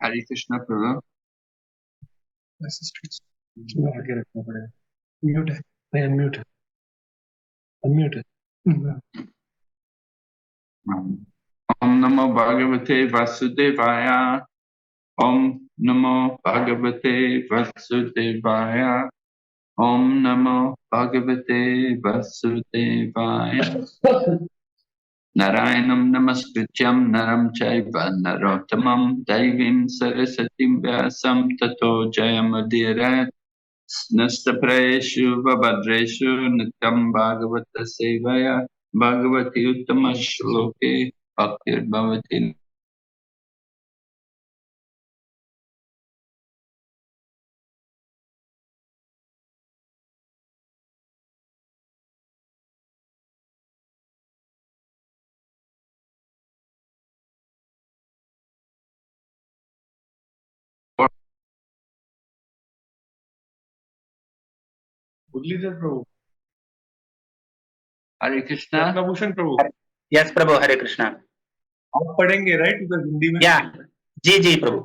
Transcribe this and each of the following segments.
हरे कृष्णा प्रभु। आगे रखना पड़ेगा। म्यूट है, नहीं अनम्यूट है, अनम्यूट है। ओम नमो भगवते वासुदेवाय। ओम नमो भगवते वासुदेवाय। ओम नमो भगवते वासुदेवाय। नारायणं नमस्कृत्यं नरं चैव नरोत्तमं दैवीं सरस्वतीं व्यासं ततो जयमुदीरयेत्। नस्तप्रायेषु वभद्रेषु नित्यं भागवत सेवया भगवती उत्तमश्लोके भक्तिर्भवति। मुरलीधर प्रभु, हरे कृष्णा। रत्नभूषण प्रभु, यस प्रभु, हरे कृष्णा। आप पढ़ेंगे राइट उधर हिंदी में? या जी जी प्रभु।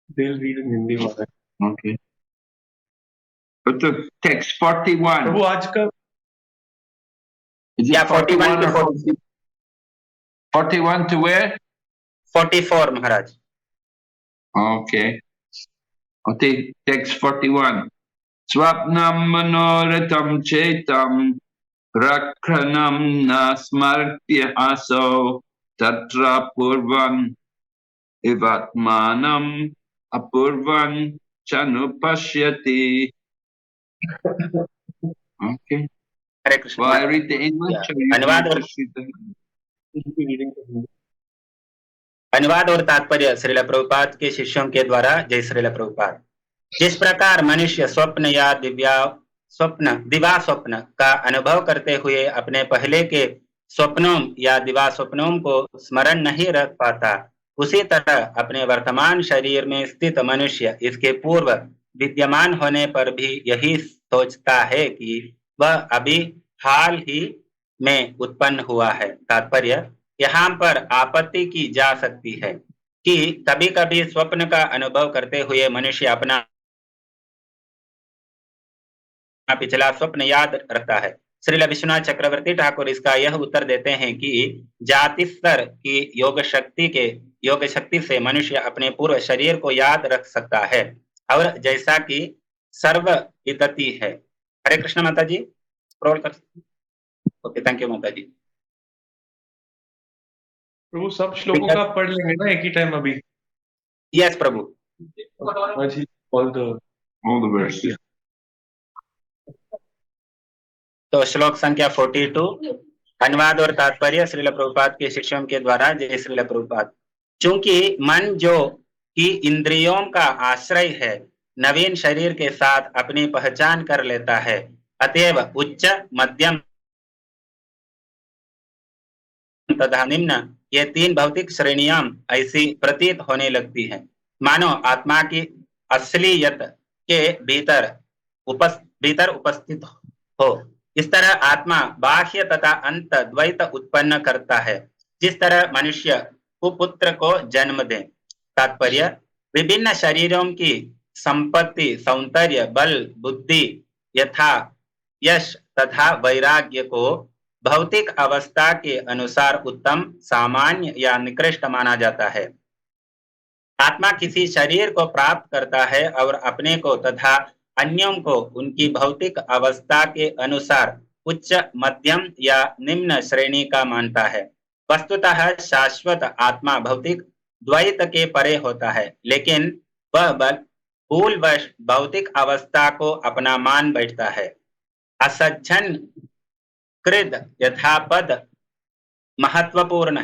They'll read in हिंदी में। Okay. But the text 41. प्रभु आज का Is it Yeah, 41 to 41 41 to where? 44 Maharaj. Okay. I'll take text 41. Swapnam manoratam chetam rakhanam nasmartya aso tatra purvan ivatmanam apurvan chanupashyati. Okay. Hare Krishna. Well, I read the English. Or you अनुवाद want और to just read the अनुवाद और तात्पर्य श्रील प्रभुपाद के शिष्यों के द्वारा। जय श्रील प्रभुपाद। जिस प्रकार मनुष्य स्वप्न या दिवा स्वप्न का अनुभव करते हुए अपने पहले के स्वप्नों या दिवा स्वप्नों को स्मरण नहीं रख पाता, उसी तरह अपने वर्तमान शरीर में स्थित मनुष्य इसके पूर्व विद्यमान होने पर भी यही सोचता है कि वह अभी हाल ही में उत्पन्न हुआ है। तात्पर्य, यहाँ पर आपत्ति की जा सकती है कि कभी कभी स्वप्न का अनुभव करते हुए मनुष्य अपना पिछला स्वप्न याद रखता है। श्रील विश्वनाथ चक्रवर्ती ठाकुर इसका यह उत्तर देते हैं कि जाति स्तर की योग शक्ति से मनुष्य अपने पूर्व शरीर को याद रख सकता है, और जैसा कि सर्व विदति है। हरे कृष्ण माता जी, स्क्रॉल कर। ओके, थैंक यू माता जी। प्रभु सब श्लोकों का पढ़ लेंगे ना एक ही टाइम अभी? Yes Prabhu. all the verses. तो श्लोक संख्या 42, अनुवाद और तात्पर्य श्रील प्रभुपाद के शिष्यों के द्वारा। जय श्रील प्रभुपाद। चूंकि मन जो कि इंद्रियों का आश्रय है नवीन शरीर के साथ अपनी पहचान कर लेता है, अतएव उच्च, मध्यम तथा निम्न ये तीन भौतिक श्रेणियां ऐसी प्रतीत होने लगती हैं मानो आत्मा की असलियत के भीतर उपस्थित हो। इस तरह आत्मा बाह्य तथा अंत द्वैत उत्पन्न करता है, जिस तरह मनुष्य कुपुत्र को जन्म दे। तात्पर्य, विभिन्न शरीरों की संपत्ति, सौंदर्य, बल, बुद्धि, यथा यश तथा वैराग्य को भौतिक अवस्था के अनुसार उत्तम, सामान्य या निकृष्ट माना जाता है। आत्मा किसी शरीर को प्राप्त करता है और अपने को तथा अन्यों को उनकी भौतिक अवस्था के अनुसार उच्च, मध्यम या निम्न श्रेणी का मानता है। वस्तुतः शाश्वत आत्मा भौतिक द्वैत के परे होता है, लेकिन वह भूलवश भौतिक अवस्था को अपना मान बैठता है। असज्जन कृद यथा पद महत्वपूर्ण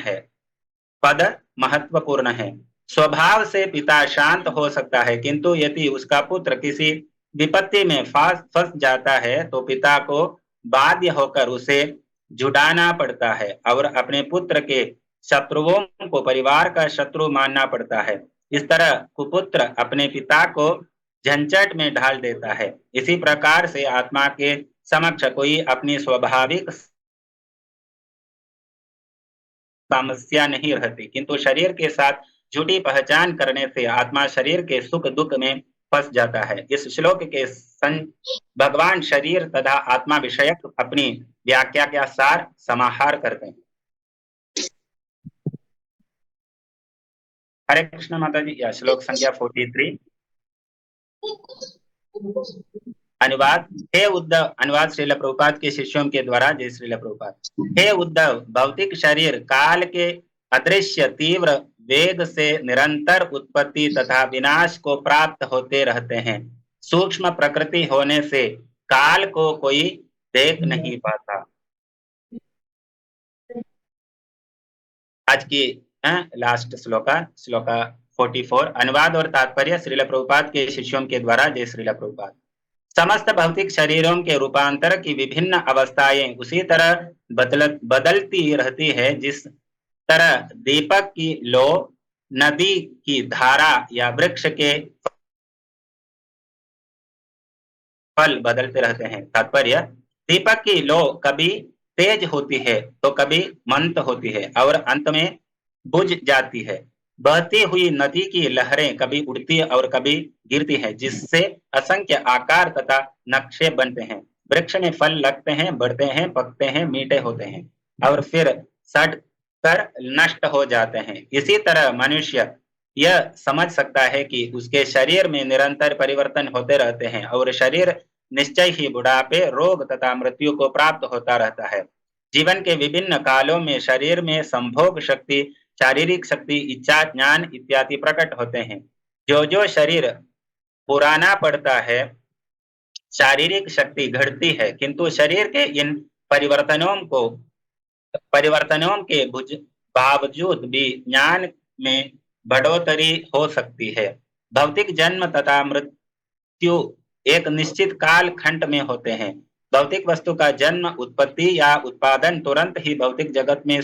है। स्वभाव से पिता शांत हो सकता है, किंतु यदि उसका पुत्र किसी विपत्ति में फंस जाता है तो पिता को बाध्य होकर उसे जुटाना पड़ता है और अपने पुत्र के शत्रुओं को परिवार का शत्रु मानना पड़ता है। इस तरह कुपुत्र अपने पिता को झंझट में ढाल देता है। इसी प्रकार से आत्मा के समक्ष कोई अपनी स्वाभाविक समस्या नहीं रहती, किंतु शरीर के साथ झूठी पहचान करने से आत्मा शरीर के सुख दुख में फंस जाता है। इस श्लोक के भगवान शरीर तथा आत्मा विषयक अपनी व्याख्या का सार समाहार करते हैं। हरे कृष्ण माता जी। या श्लोक संख्या 43। अनुवाद। हे उद्धव, अनुवाद श्रील प्रभुपाद के शिष्यों के द्वारा। जय श्रील प्रभुपाद। हे उद्धव, भौतिक शरीर काल के अदृश्य तीव्र वेग से निरंतर उत्पत्ति तथा विनाश को प्राप्त होते रहते हैं। सूक्ष्म प्रकृति होने से काल को कोई देख नहीं पाता। आज की लास्ट श्लोका 44। अनुवाद और तात्पर्य श्रील प्रभुपाद के शिष्यों के द्वारा। जय श्रील प्रभुपाद। समस्त भौतिक शरीरों के रूपांतर की विभिन्न अवस्थाएं उसी तरह बदलती रहती है जिस तरह दीपक की लौ, नदी की धारा या वृक्ष के फल बदलते रहते हैं। तात्पर्य। दीपक की लौ कभी तेज होती है तो कभी मंद होती है और अंत में बुझ जाती है। बहती हुई नदी की लहरें कभी उड़ती और कभी गिरती है, जिससे असंख्य आकार तथा नक्शे बनते हैं। वृक्ष में फल लगते हैं, बढ़ते हैं, पकते हैं, मीठे होते हैं और फिर सड़ कर नष्ट हो जाते हैं। इसी तरह मनुष्य यह समझ सकता है कि उसके शरीर में निरंतर परिवर्तन होते रहते हैं और शरीर निश्चय ही बुढ़ापे, रोग तथा मृत्यु को प्राप्त होता रहता है। जीवन के विभिन्न कालों में शरीर में संभोग शक्ति, शारीरिक शक्ति, इच्छा, ज्ञान इत्यादि प्रकट होते हैं। जो जो शरीर पुराना पड़ता है शारीरिक शक्ति घटती है, किंतु शरीर के इन परिवर्तनों के बावजूद भी ज्ञान में बढ़ोतरी हो सकती है। भौतिक जन्म तथा मृत्यु एक निश्चित काल खंड में होते हैं। भौतिक वस्तु का जन्म, उत्पत्ति या उत्पादन तुरंत ही भौतिक जगत में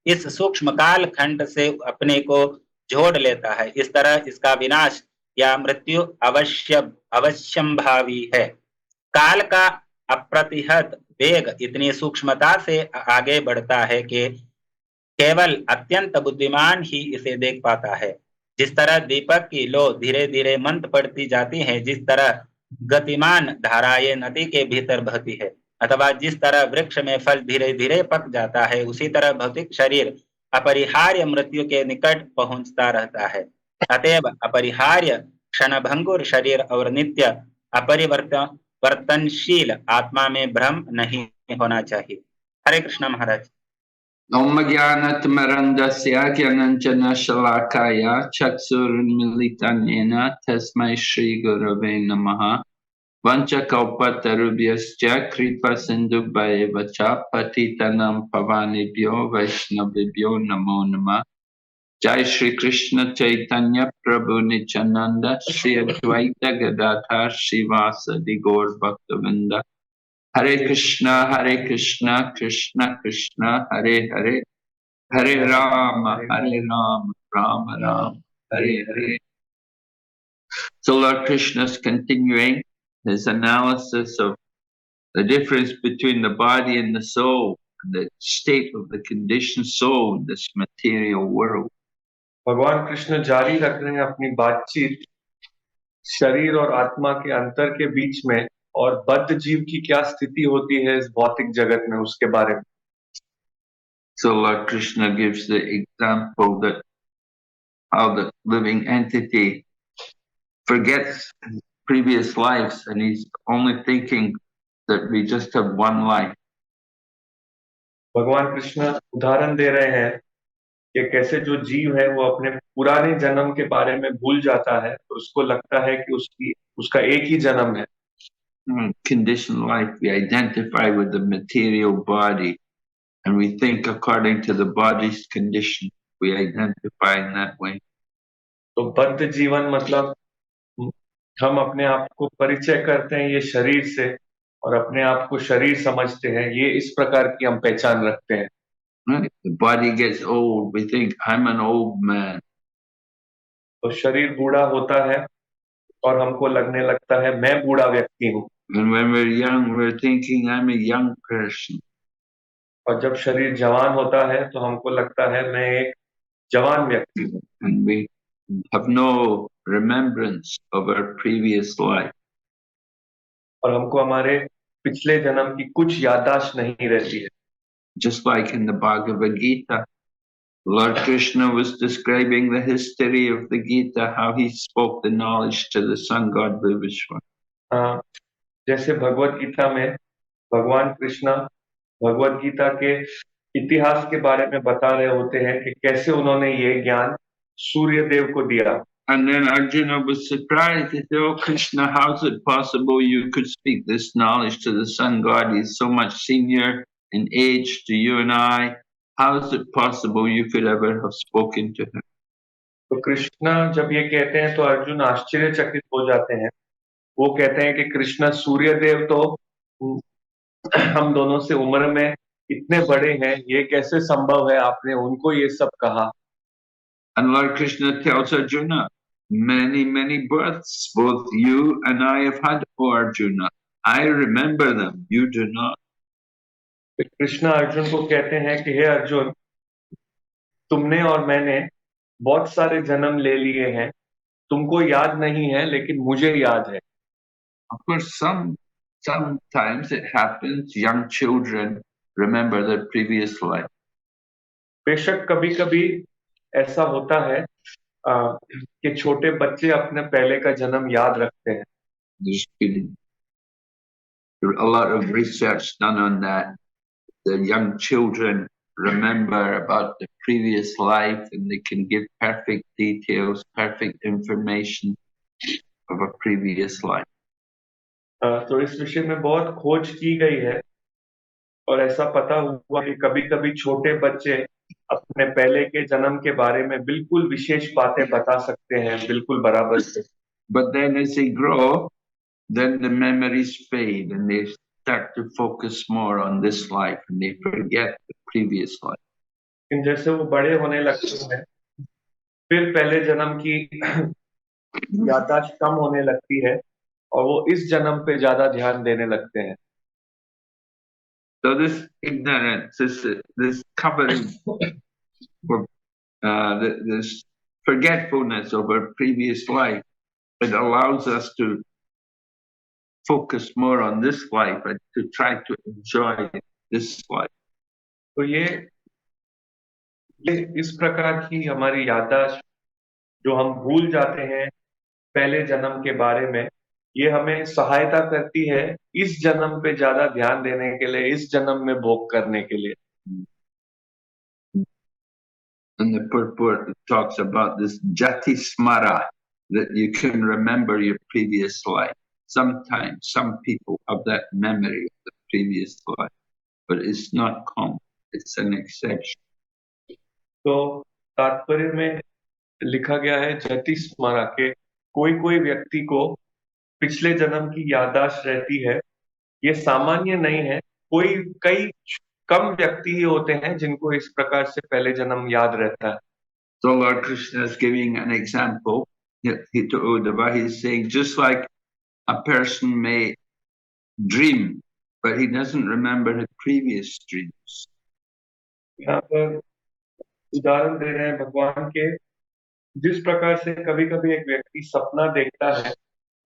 इस सूक्ष्म काल खंड से अपने को जोड़ लेता है। इस तरह इसका विनाश या मृत्यु अवश्यंभावी है। काल का अप्रतिहत वेग इतनी सूक्ष्मता से आगे बढ़ता है कि केवल अत्यंत बुद्धिमान ही इसे देख पाता है। जिस तरह दीपक की लौ धीरे धीरे मंद पड़ती जाती है, जिस तरह गतिमान धाराएं नदी के भीतर बहती है, अथवा जिस तरह वृक्ष में फल धीरे धीरे पक जाता है, उसी तरह भौतिक शरीर अपरिहार्य मृत्यु के निकट पहुंचता रहता है। अतएव अपरिहार्य क्षणभंगुर शरीर और नित्य अपरिवर्तनशील आत्मा में भ्रम नहीं होना चाहिए। हरे कृष्ण महाराज। Om Jnanatimandasya Gyananjana Shalakaya Chaksurunmilitan Yena Tasmai Shri Gurave Namaha Vanchakalpatarubhyascha Kripa Sindhubhayavacha Patitanam Pavanebhyo Vaishnavibhyo Namo Namah. Jai Shri Krishna Chaitanya Prabhu Nityananda Shri Advaita Gadadhar Srivasadi Gaur Bhaktavinda. Hare Krishna, Krishna Krishna, Hare Hare, Hare Rama, Rama Rama, Hare Hare. So Lord Krishna is continuing his analysis of the difference between the body and the soul, the state of the conditioned soul in this material world. भगवान कृष्ण जारी रख रहे हैं अपनी बातचीत शरीर और आत्मा के अंतर के बीच में, और बद्ध जीव की क्या स्थिति होती है इस भौतिक जगत में, उसके बारे में। So Lord Krishna gives the example that how the living entity forgets his previous lives and he's only thinking that we just have one life. भगवान कृष्ण उदाहरण दे रहे हैं कि कैसे जो जीव है वो अपने पुराने जन्म के बारे में भूल जाता है, तो उसको लगता है कि उसका एक ही जन्म है। Conditioned life, we identify with the material body and we think according to the body's condition. We identify in that way. तो बद्ध जीवन मतलब हम अपने आप को परिचय करते हैं ये शरीर से और अपने आप को शरीर समझते हैं, ये इस प्रकार की हम पहचान रखते हैं। Right? The body gets old, we think I'm an old man. तो शरीर बूढ़ा होता है और हमको लगने लगता है मैं बूढ़ा व्यक्ति हूँ। And when we're young, we're thinking I'm a young person. और जब शरीर जवान होता है तो हमको लगता है मैं एक जवान व्यक्ति हूँ, and we have no remembrance of our previous life. और हमको हमारे पिछले जन्म की कुछ याददाश्त नहीं रहती है। Just like in the Bhagavad Gita, Lord Krishna was describing the history of the Gita, how he spoke the knowledge to the sun god Vivishwa. हाँ, जैसे भगवत गीता में भगवान कृष्ण भगवत गीता के इतिहास के बारे में बता रहे होते हैं कि कैसे उन्होंने ये ज्ञान सूर्य देव को दिया। And then Arjuna was surprised. He said, "Oh Krishna, how is it possible you could speak this knowledge to the sun god? He's so much senior in age to you and I. How is it possible you could ever have spoken to him?" तो कृष्ण जब ये कहते हैं तो अर्जुन आश्चर्यचकित हो जाते हैं। वो कहते हैं कि कृष्ण सूर्य देव तो हम दोनों से उम्र में इतने बड़े हैं, ये कैसे संभव है आपने उनको ये सब कहा। And Lord Krishna tells Arjuna, many, many births both you and I have had, O Arjuna. I remember them, you do not. फिर कृष्ण अर्जुन को कहते हैं कि हे अर्जुन, तुमने और मैंने बहुत सारे जन्म ले लिए हैं, तुमको याद नहीं है लेकिन मुझे याद है। Of course, sometimes it happens, young children remember their previous life. बेशक कभी कभी ऐसा होता है कि छोटे बच्चे अपने पहले का जन्म याद रखते हैं। There's been a lot of research done on that. The young children remember about the previous life and they can give perfect details, perfect information of a previous life. तो इस विषय में बहुत खोज की गई है और ऐसा पता हुआ कि कभी कभी छोटे बच्चे अपने पहले के जन्म के बारे में बिल्कुल विशेष बातें बता सकते हैं, बिल्कुल बराबर से। But then as they grow, then the memories fade and they start to focus more on this life and they forget the previous life. लेकिन जैसे वो बड़े होने लगते हैं, फिर पहले जन्म की याददाश्त कम होने लगती है और वो इस जन्म पे ज्यादा ध्यान देने लगते हैं। So this ignorance, this covering, this forgetfulness of our previous life, it allows us to focus more on this life and to try to enjoy this life. तो ये इस प्रकार की हमारी याददाश्त जो हम भूल जाते हैं पहले जन्म के बारे में, ये हमें सहायता करती है इस जन्म पे ज्यादा ध्यान देने के लिए, इस जन्म में भोग करने के लिए। And the purport talks about this jati smara, that you can remember your previous life. Sometimes some people have that memory of the previous life, but it's not common. It's an exception. तो तात्पर्य में लिखा गया है जति स्मरा के कोई कोई व्यक्ति को पिछले जन्म की याददाश्त रहती है, ये सामान्य नहीं है। कई कम व्यक्ति ही होते हैं जिनको इस प्रकार से पहले जन्म याद रहता है। So Lord Krishna is giving an example. He to Uddhava, he's saying just like a person may dream, but he doesn't remember his previous dreams. यहाँ पर उदाहरण दे रहे हैं भगवान के, जिस प्रकार से कभी कभी एक व्यक्ति सपना देखता है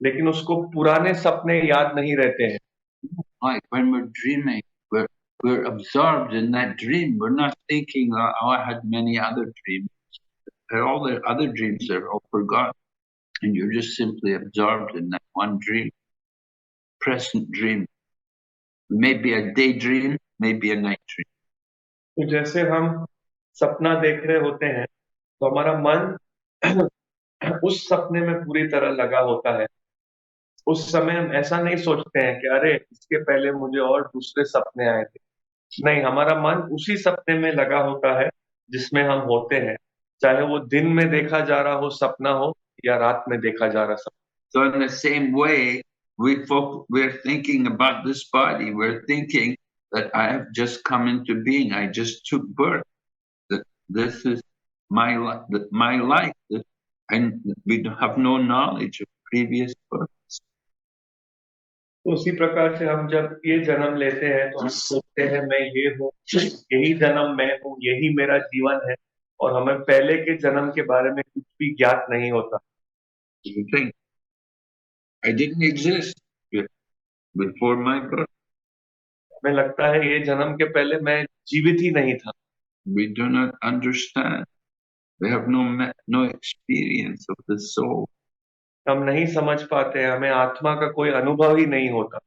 लेकिन उसको पुराने सपने याद नहीं रहते हैं। Like when we're dreaming, we're absorbed in that dream. We're not thinking, oh, I had many other dreams. All the other dreams are all forgotten. And you're just simply absorbed in that one dream, present dream. Maybe a daydream, maybe a night dream. तो जैसे हम सपना देख रहे होते हैं तो हमारा मन उस सपने में पूरी तरह लगा होता है। उस समय हम ऐसा नहीं सोचते हैं कि अरे इसके पहले मुझे और दूसरे सपने आए थे। नहीं, हमारा मन उसी सपने में लगा होता है जिसमें हम होते हैं, चाहे वो दिन में देखा जा रहा हो सपना हो या रात में देखा जा रहा सपना। So in the same way, we're thinking about this body. We're thinking that I have just come into being. I just took birth. That this is my life. And we have no knowledge of previous births. तो उसी प्रकार से हम जब ये जन्म लेते हैं तो हम सोचते हैं मैं ये हूँ, यही जन्म मैं हूँ, यही मेरा जीवन है, और हमें पहले के जन्म के बारे में कुछ भी ज्ञात नहीं होता। You think, I didn't exist before my birth. हमें लगता है ये जन्म के पहले मैं जीवित ही नहीं था। We do not understand. We have no experience of the soul. हम नहीं समझ पाते, हमें आत्मा का कोई अनुभव ही नहीं होता।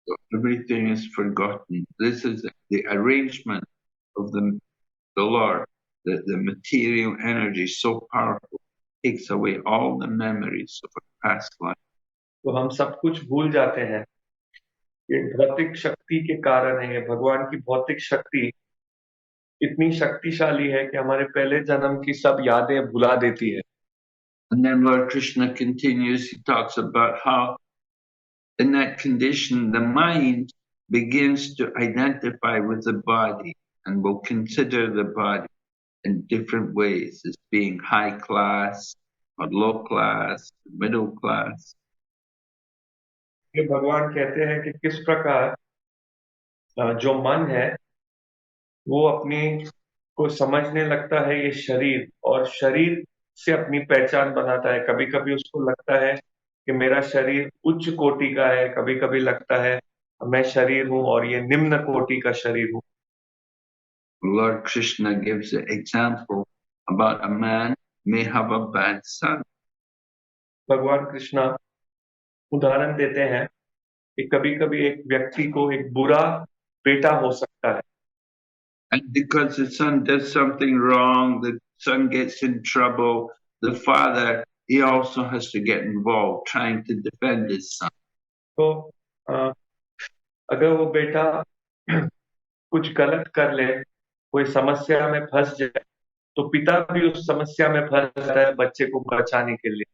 So everything is forgotten. This is the arrangement of the Lord. The material energy is so powerful, takes away all the memories of a past life. तो हम सब कुछ भूल जाते हैं। ये भौतिक शक्ति के कारण है, ये भगवान की भौतिक शक्ति इतनी शक्तिशाली है कि हमारे पहले जन्म की सब यादें भुला देती है। And then Lord Krishna continues, he talks about how in that condition the mind begins to identify with the body and will consider the body in different ways as being high class or low class, middle class. ये भगवान कहते हैं कि किस प्रकार जो मन है वो अपनी को समझने लगता है ये शरीर, और शरीर से अपनी पहचान बनाता है। कभी कभी उसको लगता है कि मेरा शरीर उच्च कोटि का है, कभी कभी लगता है मैं शरीर हूँ और ये निम्न कोटि का शरीर हूँ। Lord Krishna gives an example about a man may have a bad son. भगवान कृष्णा उदाहरण देते हैं कि कभी कभी एक व्यक्ति को एक बुरा बेटा हो सकता है, And because the son does something wrong, the son gets in trouble, the father, he also has to get involved trying to defend his son. तो अ, अगर वो बेटा कुछ गलत कर ले, कोई समस्या में फंस जाए, तो पिता भी उस समस्या में फंस जाता है बच्चे को बचाने के लिए।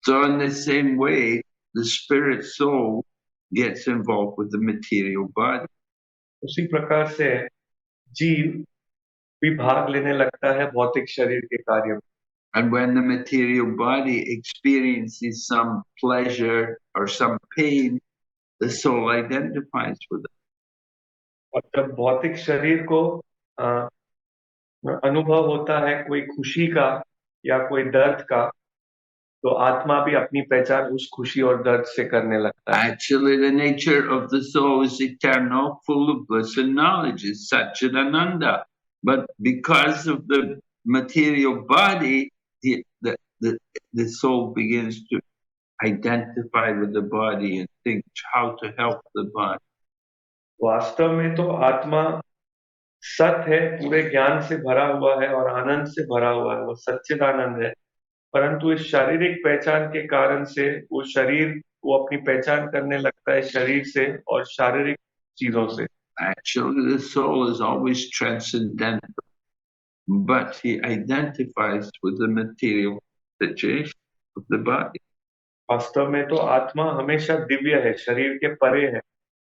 So in the same way, the spirit soul gets involved with the material body. उसी प्रकार से जीव भी भाग लेने लगता है भौतिक शरीर के कार्य में। And when the material body experiences some pleasure or some pain, the soul identifies with it. और जब भौतिक शरीर को अ, अनुभव होता है कोई खुशी का या कोई दर्द का, तो आत्मा भी अपनी पहचान उस खुशी और दर्द से करने लगता है। Actually, the nature of the soul is eternal, full of bliss and knowledge. It's Satchidananda. But because of the material body, the soul begins to identify with the body and think how to help the body. वास्तव में तो आत्मा सत है, पूरे ज्ञान से भरा हुआ है और आनंद से भरा हुआ है, वो सच्चिदानंद है। परंतु इस शारीरिक पहचान के कारण से वो शरीर वो अपनी पहचान करने लगता है शरीर से और शारीरिक चीजों से। Actually, the soul is always transcendental, but he identifies with the material situation of the body. वास्तव में तो आत्मा हमेशा दिव्य है, शरीर के परे है,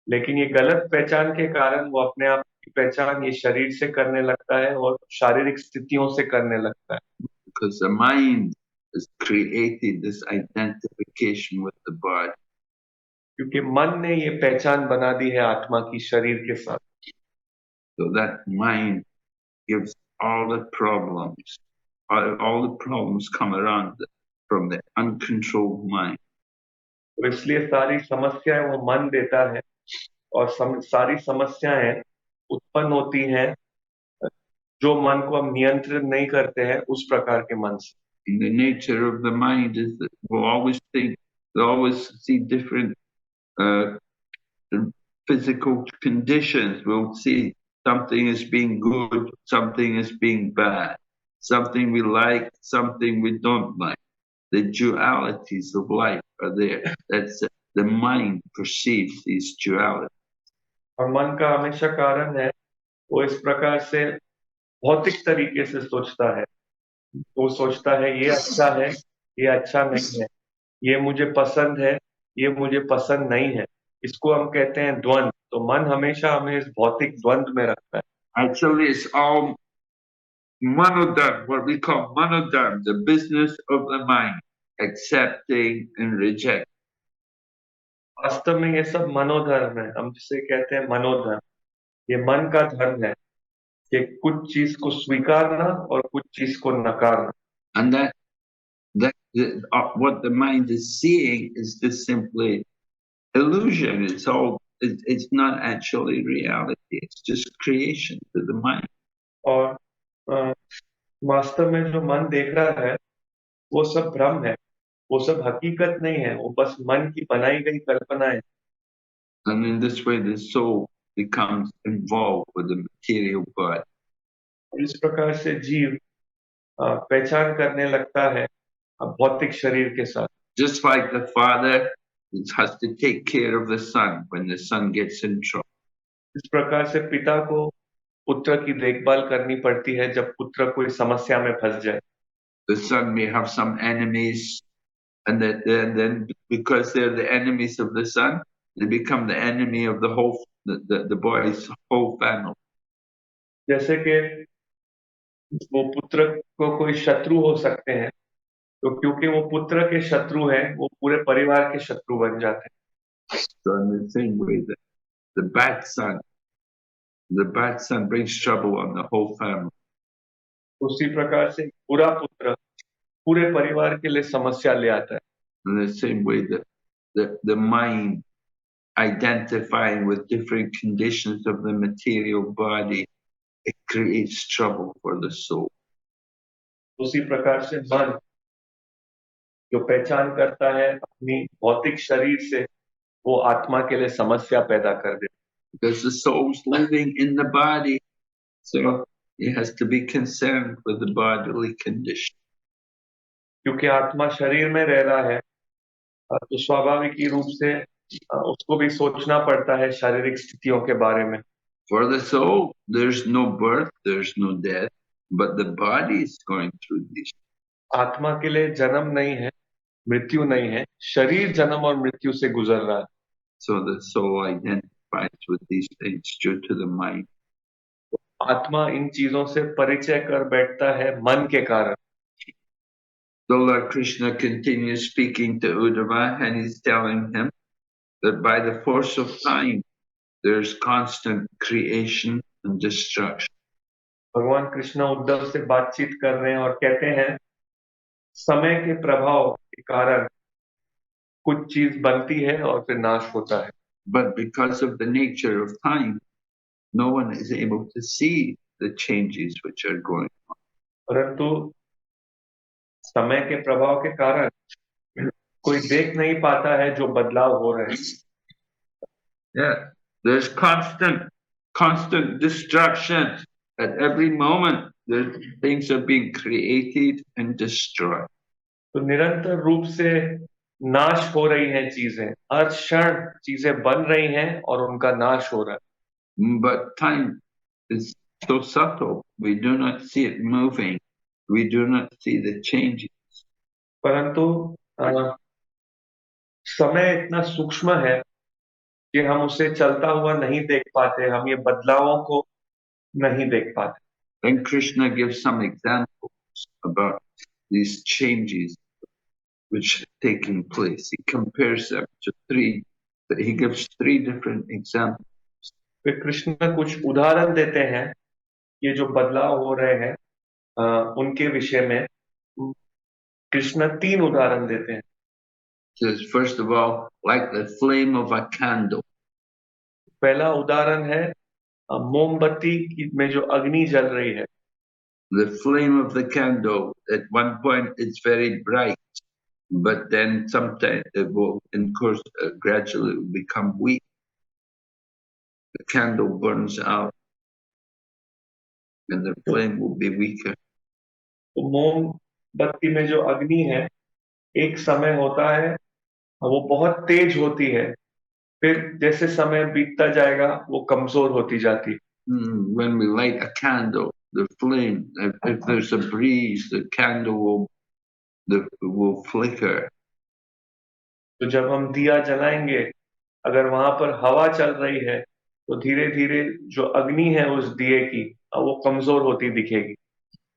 लेकिन ये गलत पहचान के कारण वो अपने आप की पहचान ये शरीर से करने लगता है और शारीरिक स्थितियों से करने लगता है। Because the mind has created this identification with the body. क्योंकि मन ने ये पहचान बना दी है आत्मा की शरीर के साथ। So that mind gives all the problems. All the problems come around from the uncontrolled mind. तो इसलिए सारी समस्याएं वो मन देता है, और सारी समस्याएं उत्पन्न होती हैं जो मन को हम नियंत्रित नहीं करते हैं उस प्रकार के मन से। And the nature of the mind is that we'll always think, we'll always see different uh, physical conditions. We'll see something as being good, something as being bad, something we like, something we don't like. The dualities of life are there. That's the mind perceives these dualities. और मन का हमेशा कारण है, वो इस प्रकार से भौतिक तरीके से सोचता है। वो सोचता है ये अच्छा है, ये अच्छा नहीं है, ये मुझे पसंद है, ये मुझे पसंद नहीं है। इसको हम कहते हैं द्वंद। तो मन हमेशा हमें इस भौतिक द्वंद में रखता है। Actually, it's all monodharma, what we call monodharma, the business of the mind, accepting and rejecting. वास्तव में ये सब मनोधर्म है, हम जिसे कहते हैं मनोधर्म। ये मन का धर्म है कि कुछ चीज को स्वीकारना और कुछ चीज को नकारना। And what the mind is seeing is just simply illusion. It's not actually reality. It's just creation to the mind. और अ, वास्तव में जो मन देख रहा है वो सब भ्रम है, वो सब हकीकत नहीं है, वो बस मन की बनाई गई कल्पना है। And in this way, the soul becomes involved with the material body. और इस प्रकार से जीव पहचान करने लगता है भौतिक शरीर के साथ। Just like the father has to take care of the son when the son gets in trouble. इस प्रकार से पिता को पुत्र की देखभाल करनी पड़ती है जब पुत्र कोई समस्या में फंस जाए। The son may have some enemies, and then because they're the enemies of the son, they become the enemy of the boy's whole family. जैसे कि वो पुत्र को कोई शत्रु हो सकते हैं, तो क्योंकि वो पुत्र के शत्रु हैं, वो पूरे परिवार के शत्रु बन जाते हैं। So in the same way, the bad son brings trouble on the whole family. उसी प्रकार से बुरा पुत्र पूरे परिवार के लिए समस्या ले आता है। In the same way, the mind identifying with different conditions of the material body, it creates trouble for the soul. उसी प्रकार से मन जो पहचान करता है अपनी भौतिक शरीर से, वो आत्मा के लिए समस्या पैदा कर देता है। Because the soul's living in the body, so it has to be concerned with the bodily condition. क्योंकि आत्मा शरीर में रह रहा है, तो स्वाभाविक ही रूप से उसको भी सोचना पड़ता है शारीरिक स्थितियों के बारे में। For the soul, there's no birth, there's no death, but the body is going through these. आत्मा के लिए जन्म नहीं है, मृत्यु नहीं है, शरीर जन्म और मृत्यु से गुजर रहा है। So the soul identifies with these things due to the mind. आत्मा इन चीजों से परिचय कर बैठता है मन के कारण। So Lord Krishna continues speaking to Uddhava, and he's telling him that by the force of time, there's constant creation and destruction. भगवान कृष्ण उद्धव से बातचीत कर रहे हैं और कहते हैं समय के प्रभाव के कारण कुछ चीज बनती है और फिर नाश होता है। But because of the nature of time, no one is able to see the changes which are going on. परंतु समय के प्रभाव के कारण कोई देख नहीं पाता है जो बदलाव हो रहे हैं। Yeah, there's constant destruction at every moment. Things are being created and destroyed. तो निरंतर रूप से नाश हो रही हैं चीजें, हर क्षण चीजें बन रही हैं और उनका नाश हो रहा है। But time is so subtle, we do not see it moving. We do not see the changes. परंतु समय इतना सूक्ष्म है कि हम उसे चलता हुआ नहीं देख पाते, हम ये बदलावों को नहीं देख पाते। Then Krishna gives some examples about these changes which are taking place. He compares them to he gives three different examples. फिर कृष्ण कुछ उदाहरण देते हैं, ये जो बदलाव हो रहे हैं उनके विषय में कृष्ण 3 उदाहरण देते हैं। Says, first of all, like the flame of a candle. पहला उदाहरण है मोमबत्ती में जो अग्नि जल रही है। The flame of the candle, at one point it's very bright, but then sometimes it will, in course, gradually it will become weak. The candle burns out, and the flame will be weaker. तो मोमबत्ती में जो अग्नि है, एक समय होता है वो बहुत तेज होती है, फिर जैसे समय बीतता जाएगा वो कमजोर होती जाती है। When we light a candle, the flame, if there's a breeze, the candle will flicker. तो जब हम दिया जलाएंगे, अगर वहां पर हवा चल रही है, तो धीरे धीरे जो अग्नि है उस दिए की वो कमजोर होती दिखेगी।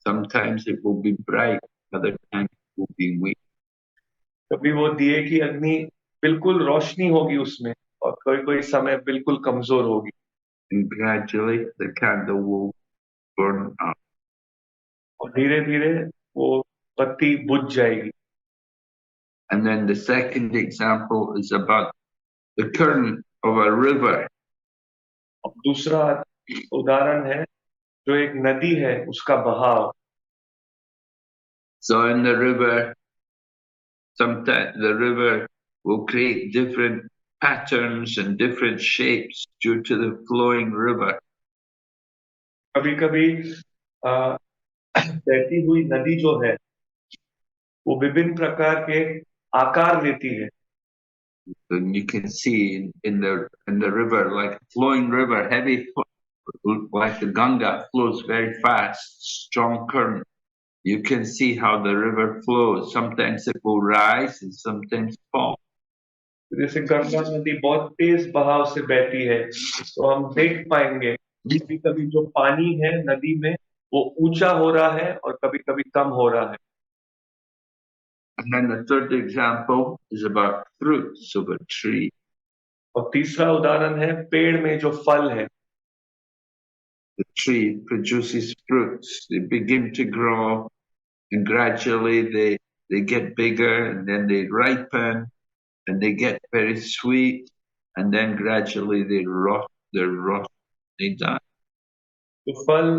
Sometimes it will be bright, other times it will be weak. कभी वो दिए की अग्नि बिल्कुल रोशनी होगी उसमें, और कोई कोई समय बिल्कुल कमजोर होगी, and gradually the candle will burn out. और धीरे धीरे वो बत्ती बुझ जाएगी। And then the second example is about the current of a river. और दूसरा उदाहरण है जो एक नदी है उसका बहाव। So in the river, sometimes the river will create different patterns and different shapes due to the flowing river. कभी कभी बहती हुई नदी जो है वो विभिन्न प्रकार के आकार लेती है। And you can see in the river, like a flowing river, like the Ganga flows very fast, strong current. You can see how the river flows. Sometimes it will rise and sometimes fall. जैसे गंगा नदी बहुत तेज बहाव से बहती है, तो हम देख पाएंगे कभी कभी जो पानी है नदी में वो ऊंचा हो रहा है और कभी कभी कम हो रहा है। And then the third example is about fruits of a tree. और तीसरा उदाहरण है पेड़ में जो फल है। The tree produces fruits. They begin to grow and gradually they get bigger and then they ripen and they get very sweet and then gradually they're rot, they die. तो फल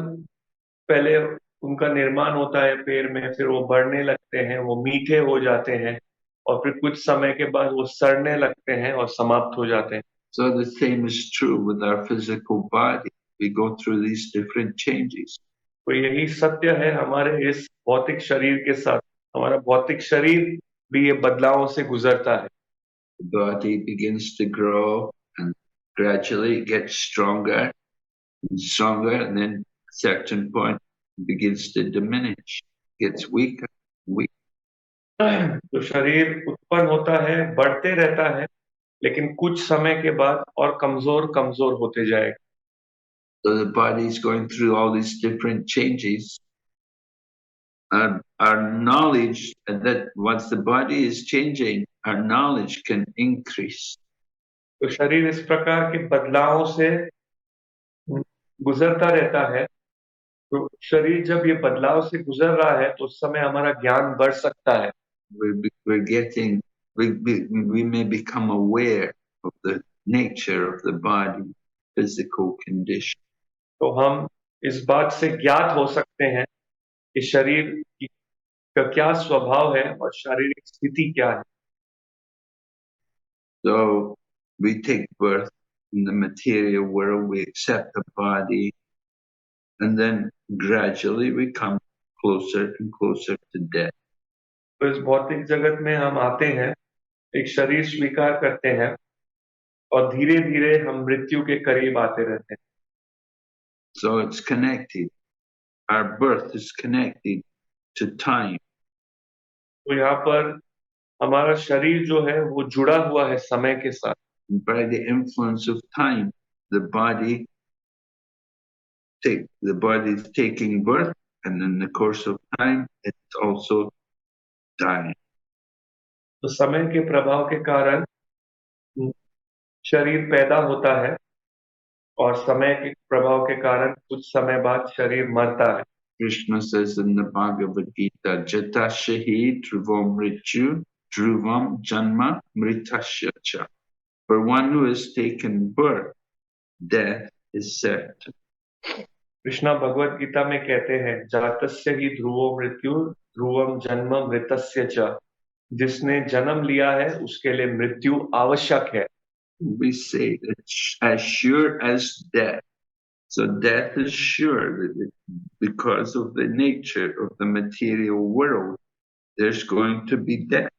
पहले उनका निर्माण होता है पेड़ में, फिर वो बढ़ने लगते हैं, वो मीठे हो जाते हैं, और फिर कुछ समय के बाद वो सड़ने लगते हैं और समाप्त हो जाते हैं। So the same is true with our physical body. We go through these different changes. तो यही सत्य है हमारे इस भौतिक शरीर के साथ। हमारा भौतिक शरीर भी ये बदलावों से गुजरता है। The body begins to grow and gradually it gets stronger and stronger and then at a certain point it begins to diminish, gets weaker, weaker. तो शरीर उत्पन्न होता है, बढ़ते रहता है, लेकिन कुछ समय के बाद और कमजोर कमजोर होते जाएगा। So the body is going through all these different changes. Our knowledge, and that once the body is changing, our knowledge can increase. तो शरीर इस प्रकार के बदलावों से गुजरता रहता है। तो शरीर जब ये बदलाव से गुजर रहा है तो उस समय हमारा ज्ञान बढ़ सकता है। We're getting, we may become aware of the nature of the body, physical condition. तो हम इस बात से ज्ञात हो सकते हैं कि शरीर का क्या स्वभाव है और शारीरिक स्थिति क्या है। So we take birth in the material world, we accept the body, and then gradually we come closer and closer to death. तो इस भौतिक जगत में हम आते हैं, एक शरीर स्वीकार करते हैं, और धीरे धीरे हम मृत्यु के करीब आते रहते हैं। So it's connected. Our birth is connected to time. तो यहाँ पर हमारा शरीर जो है वो जुड़ा हुआ है समय के साथ। And by the influence of time, the body is taking birth, and in the course of time, it's also dying. तो समय के प्रभाव के कारण शरीर पैदा होता है, और समय के प्रभाव के कारण कुछ समय बाद शरीर मरता है। Krishna says in the Bhagavad Gita, Jata Shahi Dhruvam Mrityu Dhruvam Janma Mritasya Cha. For one who has taken birth, death is certain. Krishna Bhagavad Gita में कहते हैं, जातस्य ही ध्रुवो मृत्यु ध्रुवम जन्म मृतस्य च। जिसने जन्म लिया है उसके लिए मृत्यु आवश्यक है। We say it's as sure as death. So death is sure because of the nature of the material world. There's going to be death,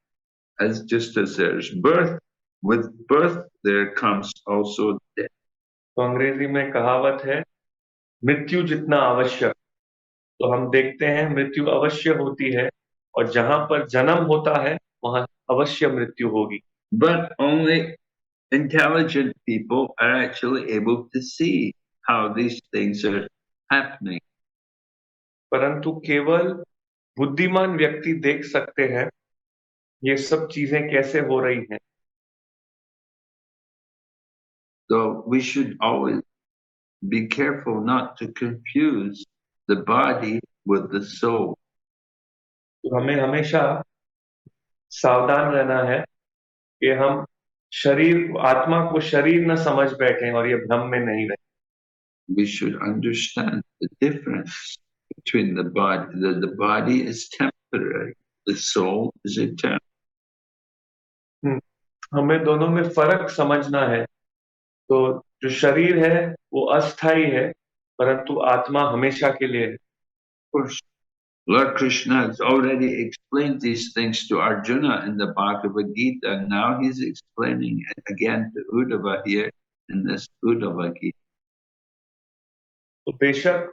just as there's birth. With birth, there comes also death. तो अंग्रेजी में कहावत है, मृत्यु जितना आवश्यक। तो हम देखते हैं मृत्यु अवश्य होती है, और जहां पर जन्म होता है वहां अवश्य मृत्यु होगी। But only intelligent people are actually able to see how these things are happening. परंतु केवल बुद्धिमान व्यक्ति देख सकते हैं ये सब चीजें कैसे हो रही हैं। So we should always be careful not to confuse the body with the soul. तो हमें हमेशा सावधान रहना है कि हम आत्मा को शरीर न समझ बैठे और ये भ्रम में नहीं रहे। We should understand the difference between the body. The body is temporary, the soul is eternal. हमें दोनों में फर्क समझना है। तो जो शरीर है वो अस्थाई है, परंतु आत्मा हमेशा के लिए है। Of course, Lord Krishna has already explained these things to Arjuna in the Bhagavad Gita, and now he's explaining it again to Uddhava here in this Uddhava Gita. तो बेशक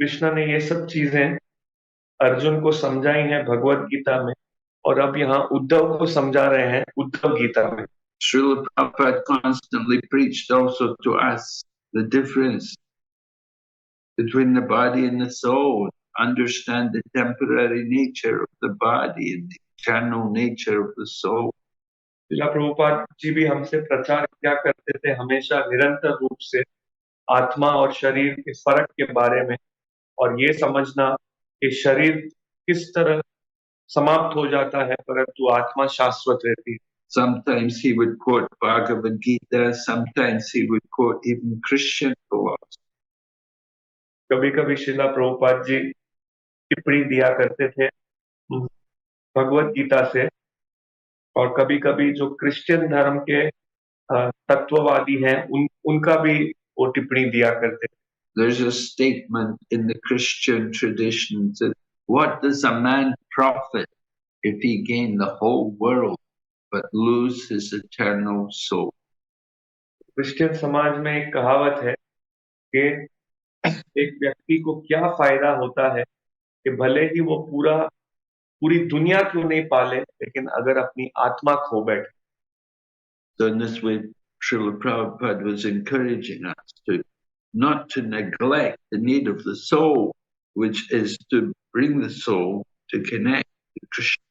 कृष्ण ने ये सब चीजें अर्जुन को समझाई हैं भगवत गीता में, और अब यहाँ उद्धव को समझा रहे हैं उद्धव गीता में। Srila Prabhupada constantly preached also to us the difference between the body and the soul. Understand the temporary nature of the body and the eternal nature of the soul. Srila Prabhupada ji भी हमसे प्रचार किया करते थे हमेशा निरंतर रूप से आत्मा और शरीर के फर्क के बारे में, और ये समझना कि शरीर किस तरह समाप्त हो जाता है परंतु आत्मा शाश्वत रहती है। Sometimes he would quote Bhagavad Gita, sometimes he would quote even Christian philosophy. कभी कभी श्रीला प्रभुपाद जी टिप्पणी दिया करते थे भगवत गीता से, और कभी कभी जो क्रिश्चियन धर्म के तत्ववादी हैं उनका भी वो टिप्पणी दिया करते थे। There's a statement in the Christian tradition that what does a man profit if he gain the whole world but lose his eternal soul? Christian समाज में एक कहावत है कि एक व्यक्ति को क्या फायदा होता है कि भले ही वो पूरी दुनिया क्यों नहीं पाले, लेकिन अगर अपनी आत्मा खो बैठे। So in this way, Srila Prabhupada was encouraging us to not to neglect the need of the soul, which is to bring the soul to connect to Krishna.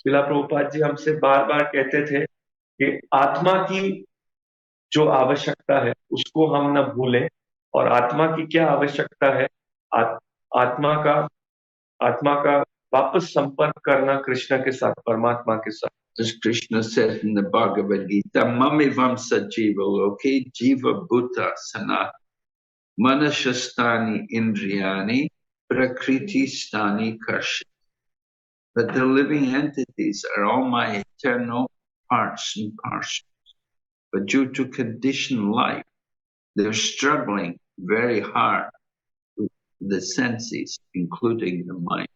Srila Prabhupada ji हमसे बार बार कहते थे कि आत्मा की जो आवश्यकता है उसको हम न भूलें, और आत्मा की क्या आवश्यकता है, आत्मा का वापस संपर्क करना कृष्ण के साथ, परमात्मा के साथ। As Krishna says in the Bhagavad Gita, Mamivam Sajiva Loke Jiva Bhuta Sanat Manashastani Indriyani Prakriti Stani Karshi. But the living entities are all my eternal parts and parcels. But due to conditioned life, they're struggling very hard with the senses, including the mind.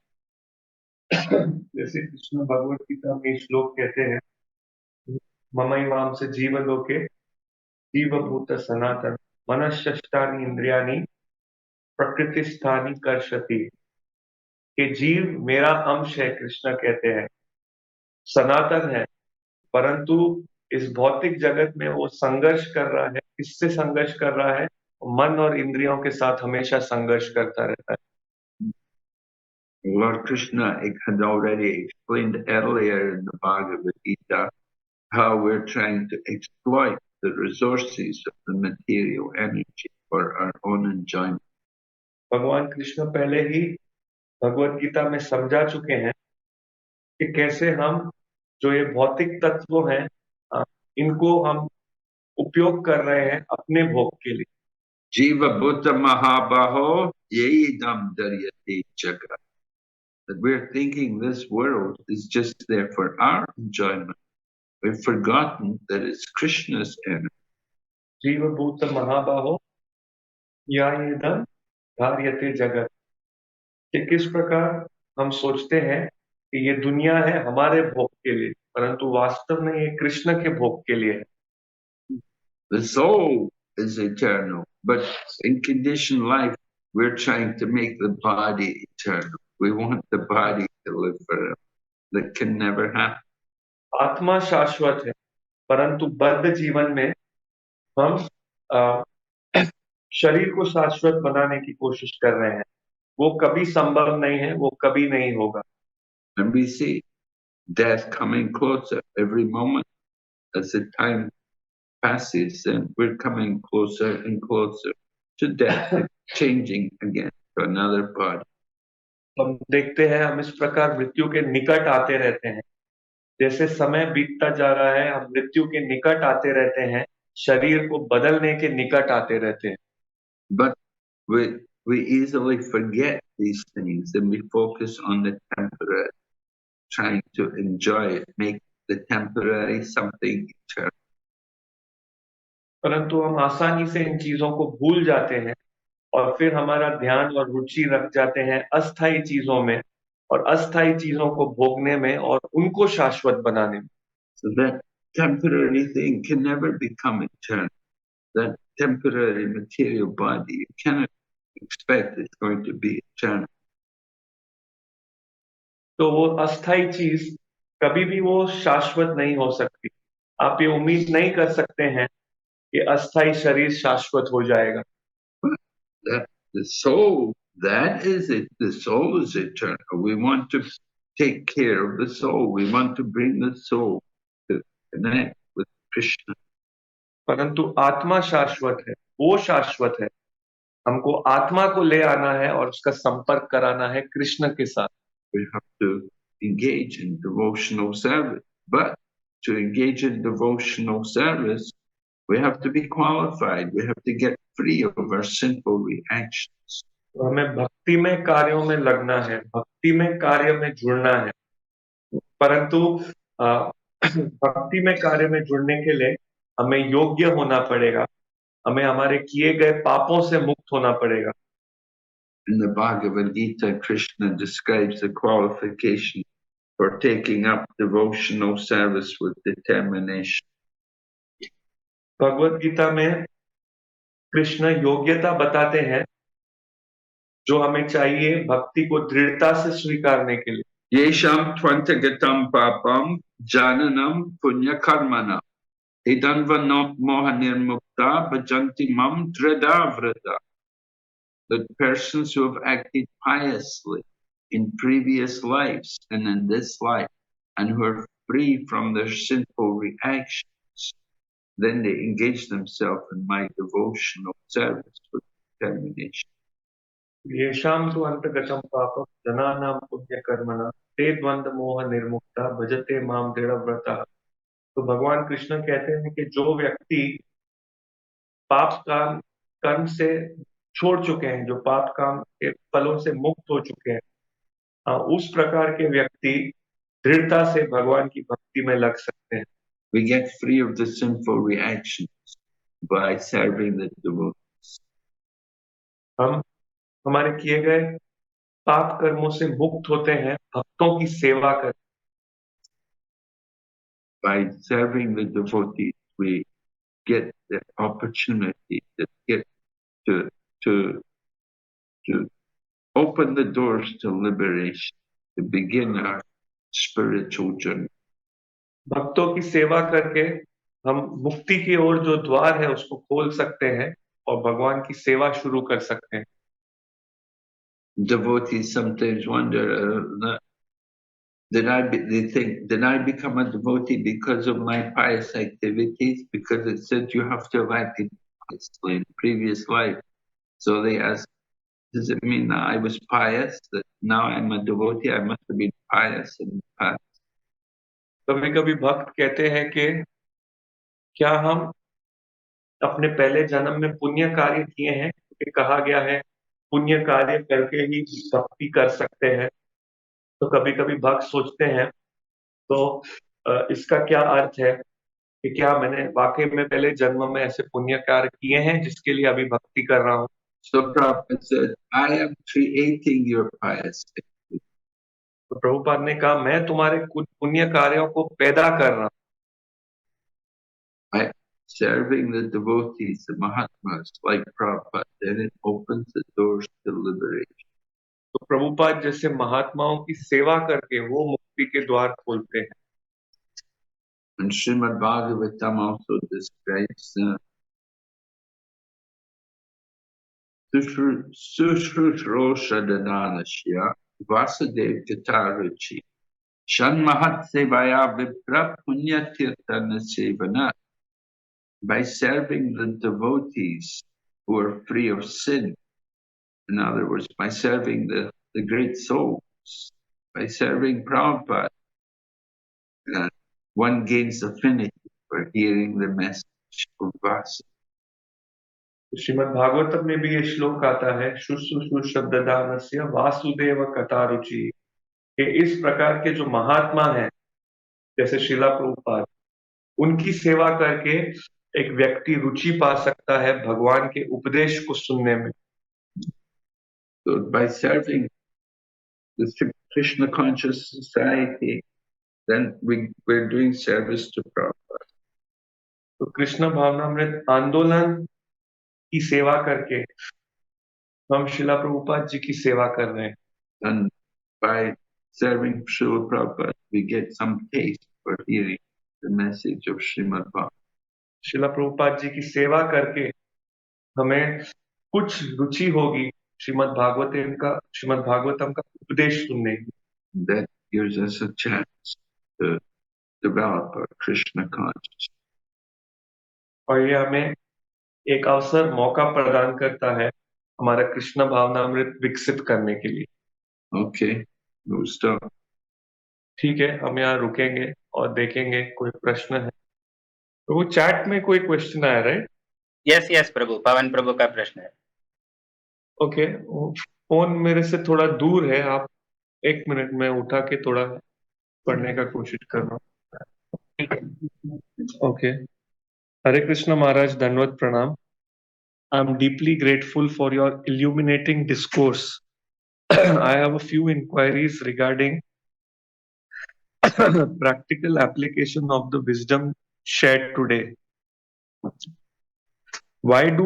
जैसे कृष्ण भगवत गीता में श्लोक कहते हैं, ममैवाम से जीव लोके जीवभूत सनातन मनश्चष्टानि इंद्रियानि प्रकृति स्थानी कर्षति। कि जीव मेरा अंश है, कृष्ण कहते हैं, सनातन है, परंतु इस भौतिक जगत में वो संघर्ष कर रहा है। किससे संघर्ष कर रहा है? मन और इंद्रियों के साथ हमेशा संघर्ष करता रहता है। Lord Krishna had already explained earlier in the Bhagavad Gita how we're trying to exploit the resources of the material energy for our own enjoyment. भगवान कृष्ण पहले ही भगवत गीता में समझा चुके हैं कि कैसे हम जो ये भौतिक तत्व हैं इनको हम उपयोग कर रहे हैं अपने भोग के लिए। Jiva Bhuta Mahabaho Yedam Daryate Jagat. That we're thinking this world is just there for our enjoyment. We've forgotten that it's Krishna's energy. जीव भूत महाबाहो या येदम धार्यते जगत। कि किस प्रकार हम सोचते हैं कि ये दुनिया है हमारे भोग के लिए, परंतु वास्तव में ये कृष्ण के भोग के लिए है। The soul is eternal, but in conditioned life, we're trying to make the body eternal. We want the body to live forever. That can never happen. आत्मा शाश्वत है, परंतु बद्ध जीवन में हम शरीर को शाश्वत बनाने की कोशिश कर रहे हैं। वो कभी संभव नहीं है, वो कभी नहीं होगा। And we see death coming closer every moment as the time passes, then we're coming closer and closer to death, changing again to another body. हम देखते हैं हम इस प्रकार मृत्यु के निकट आते रहते हैं। जैसे समय बीतता जा रहा है हम मृत्यु के निकट आते रहते हैं, शरीर को बदलने के निकट आते रहते हैं। But we easily forget these things and we focus on the temporary, trying to enjoy it, make the temporary something eternal. परंतु हम आसानी से इन चीजों को भूल जाते हैं और फिर हमारा ध्यान और रुचि रख जाते हैं अस्थायी चीजों में और अस्थायी चीजों को भोगने में और उनको शाश्वत बनाने में। So that temporary thing can never become eternal. That temporary material body, you cannot expect it's going to be eternal. तो वो अस्थायी चीज कभी भी वो शाश्वत नहीं हो सकती। आप ये उम्मीद नहीं कर सकते हैं कि अस्थायी शरीर शाश्वत हो जाएगा। That the soul, that is it. The soul is eternal. We want to take care of the soul. We want to bring the soul to connect with Krishna. परंतु आत्मा शाश्वत है, वो शाश्वत है। हमको आत्मा को ले आना है और उसका संपर्क कराना है कृष्ण के साथ। We have to engage in devotional service. But to engage in devotional service, we have to be qualified. We have to get free of our sinful reactions. तो हमें भक्ति में कार्यों में लगना है, भक्ति में कार्य में जुड़ना है। परंतु भक्ति में कार्य में जुड़ने के लिए हमें योग्य होना पड़ेगा, हमें हमारे किए गए पापों से मुक्त होना पड़ेगा। In the Bhagavad Gita, Krishna describes the qualification for taking up devotional service with determination. Bhagavad Gita में कृष्ण योग्यता बताते हैं जो हमें चाहिए भक्ति को दृढ़ता से स्वीकारने के लिए। Yesham tvantagatam papam jananam punya karmana idanvanot mohanirmukta bhajanti mam tradavrata. The persons who have acted piously in previous lives and in this life and who are free from their sinful reactions, then they engage themselves in my devotional service with determination. येषां तु अंतगतं पापं जनानां पुण्यकर्मणा ते द्वंद्व मोह निर्मुक्ता भजते माम दृढ़व्रता। तो भगवान कृष्ण कहते हैं कि जो व्यक्ति पाप का कर्म से छोड़ चुके हैं, जो पाप काम के फलों से मुक्त हो चुके हैं, उस प्रकार के व्यक्ति दृढ़ता से भगवान की भक्ति में लग सकते हैं। We get free of the sinful reactions by serving the devotees. हम हमारे किए गए पाप कर्मों से मुक्त होते हैं भक्तों की सेवा कर। By serving the devotees, we get the opportunity to open the doors to liberation, to begin our spiritual journey. भक्तों की सेवा करके हम मुक्ति की ओर जो द्वार है उसको खोल सकते हैं और भगवान की सेवा शुरू कर सकते हैं। Devotees sometimes wonder, did I become a devotee because of my pious activities? Because it said you have to have acted piously in previous life. So they ask, does it mean that I was pious, that now I'm a devotee, I must have been pious in the past? कभी कभी भक्त कहते हैं कि क्या हम अपने पहले जन्म में पुण्य कार्य किए हैं? क्योंकि कहा गया है पुण्य कार्य करके ही भक्ति कर सकते हैं। तो कभी कभी भक्त सोचते हैं तो इसका क्या अर्थ है कि क्या मैंने वाकई में पहले जन्म में ऐसे पुण्य कार्य किए हैं जिसके लिए अभी भक्ति कर रहा हूँ? So Prabhupada said, I am creating your pious activities. तो प्रभुपाद ने कहा मैं तुम्हारे कुछ पुण्य कार्यों को पैदा कर रहा हूँ। Serving the devotees, the Mahatmas, like Prabhupada, then it opens the doors to liberation. तो प्रभुपाद जैसे महात्माओं की सेवा करके वो मुक्ति के द्वार खोलते हैं। And Srimad Bhagavatam also describes Sushrushroshadhananasya Vasudev Jataruchi Shan Mahat Sevaya Vipra Punya Tirthana Sevana by serving the devotees who are free of sin. In other words, by serving the great souls, by serving Prabhupada, one gains affinity for hearing the message of Vasa. Shrimad Bhagavatam में भी ये श्लोक आता है, शुश्रूषु शब्ददानस्य वासुदेव कथा रुचि, कि इस प्रकार के जो महात्मा हैं जैसे श्रीला प्रभुपाद, उनकी सेवा करके एक व्यक्ति रुचि पा सकता है भगवान के उपदेश को सुनने में। So by serving the Krishna conscious society, then we're doing service to Prabhupada. तो कृष्ण भावनामृत आंदोलन की सेवा करके हम श्रीला प्रभुपाद जी की सेवा कर रहे हैं। And by serving Srila Prabhupada, we get some taste for hearing the message of Srimad Bhagavatam. Srila Prabhupada ji की सेवा करके हमें कुछ रुचि होगी श्रीमद् भागवतम का उपदेश सुनने की। That gives us a chance to develop our Krishna consciousness. और ये हमें एक अवसर मौका प्रदान करता है हमारा कृष्ण भावनामृत विकसित करने के लिए। Okay, we'll stop. ठीक है, हम यहाँ रुकेंगे और देखेंगे कोई प्रश्न है तो वो चैट में कोई क्वेश्चन आया, राइट? यस यस प्रभु, पवन प्रभु का प्रश्न है। ओके, फोन मेरे से थोड़ा दूर है, आप एक मिनट में उठा के थोड़ा पढ़ने का कोशिश करना। ठीक है। ओके, हरे कृष्ण महाराज, धन्यवाद, प्रणाम। I am deeply grateful for your illuminating discourse. I have a few inquiries regarding practical application of the wisdom shared today. Why do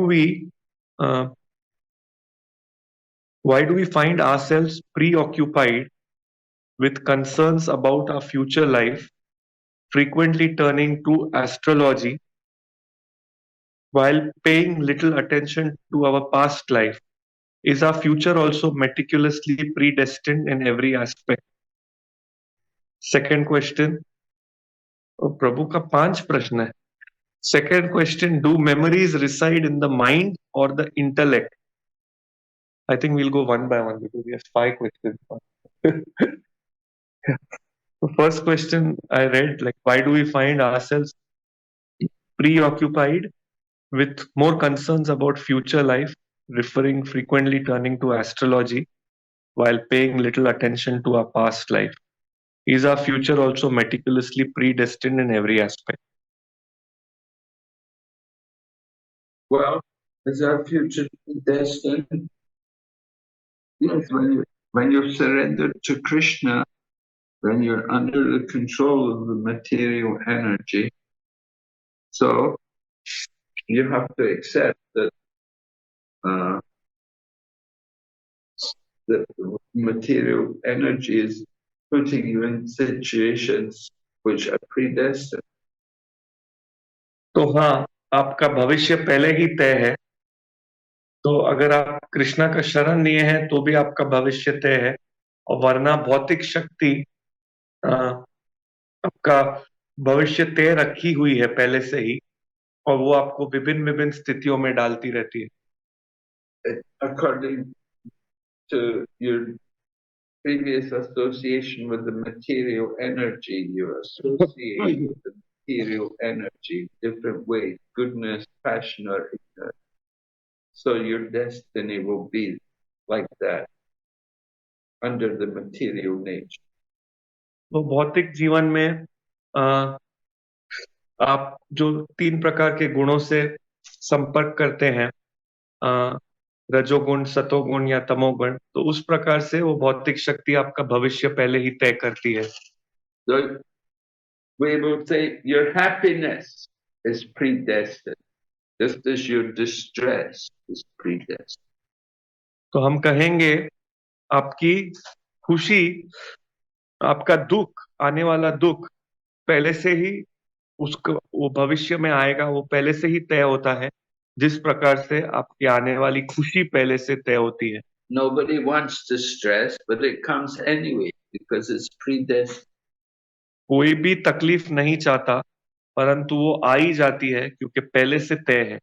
we find ourselves preoccupied with concerns about our future life, frequently turning to astrology, while paying little attention to our past life? Is our future also meticulously predestined in every aspect? Second question, प्रभु का 5 प्रश्न है। Second question, do memories reside in the mind or the intellect? I think we'll go one by one because we have 5 questions. The first question I read, like, why do we find ourselves preoccupied with more concerns about future life, referring frequently turning to astrology while paying little attention to our past life? Is our future also meticulously predestined in every aspect? Well, is our future predestined? Yes, when you're surrendered to Krishna, when you're under the control of the material energy, so you have to accept that the material energy is putting you in situations which are predestined. तो हाँ, आपका भविष्य पहले ही तय है। तो अगर आप कृष्णा का शरण लिए हैं तो भी आपका भविष्य तय है, और वरना भौतिक शक्ति आपका भविष्य तय रखी हुई है पहले से ही, और वो आपको विभिन्न विभिन्न स्थितियों में डालती रहती है। According to your previous association with the material energy, you associate with the material energy different ways, goodness, passion, or ignorance. So your destiny will be like that, under the material nature. तो भौतिक जीवन में आप जो 3 प्रकार के गुणों से संपर्क करते हैं, रजोगुण, सतोगुण या तमोगुण, तो उस प्रकार से वो भौतिक शक्ति आपका भविष्य पहले ही तय करती है। So we will say your happiness is predestined, just as your distress is predestined. तो हम कहेंगे आपकी खुशी, आपका दुख, आने वाला दुख पहले से ही उसको वो भविष्य में आएगा, वो पहले से ही तय होता है, जिस प्रकार से आपकी आने वाली खुशी पहले से तय होती है। Nobody wants distress, but it comes anyway because it's predestined. कोई भी तकलीफ नहीं चाहता, परंतु वो आ ही जाती है क्योंकि पहले से तय है।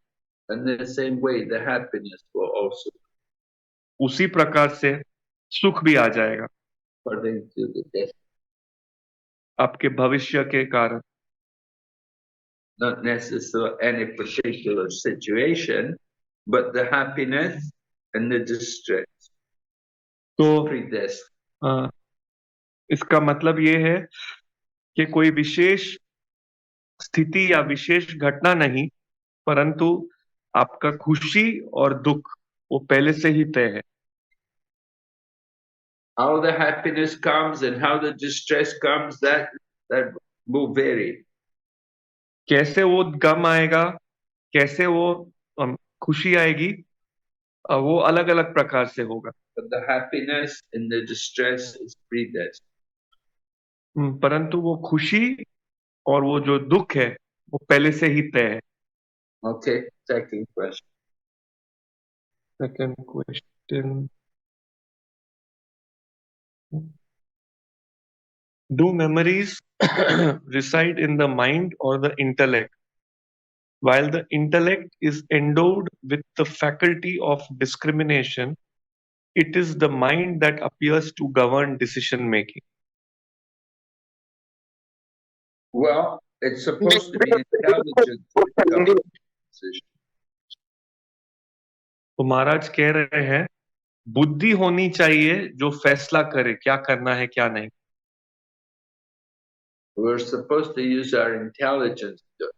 And in the same way, the happiness will also, उसी प्रकार से सुख भी आ जाएगा according to the destiny, आपके भविष्य के कारण। not necessarily any particular situation, but the happiness and the distress. तो Predestined. इसका मतलब ये है कि कोई विशेष स्थिति या विशेष घटना नहीं, परंतु आपका खुशी और दुख वो पहले से ही तय है। How the happiness comes and how the distress comes, that will vary. कैसे वो गम आएगा, कैसे वो खुशी आएगी, वो अलग अलग प्रकार से होगा। But the happiness and the distress is predestined. परंतु वो खुशी और वो जो दुख है वो पहले से ही तय है। Okay, second question. Second question. Do memories reside in the mind or the intellect? While the intellect is endowed with the faculty of discrimination, it is the mind that appears to govern decision making. Well, it's supposed to be intelligent to become a decision. तो महाराज कह रहे हैं बुद्धि होनी चाहिए जो फैसला करे क्या करना है क्या नहीं। We're supposed to use our intelligence to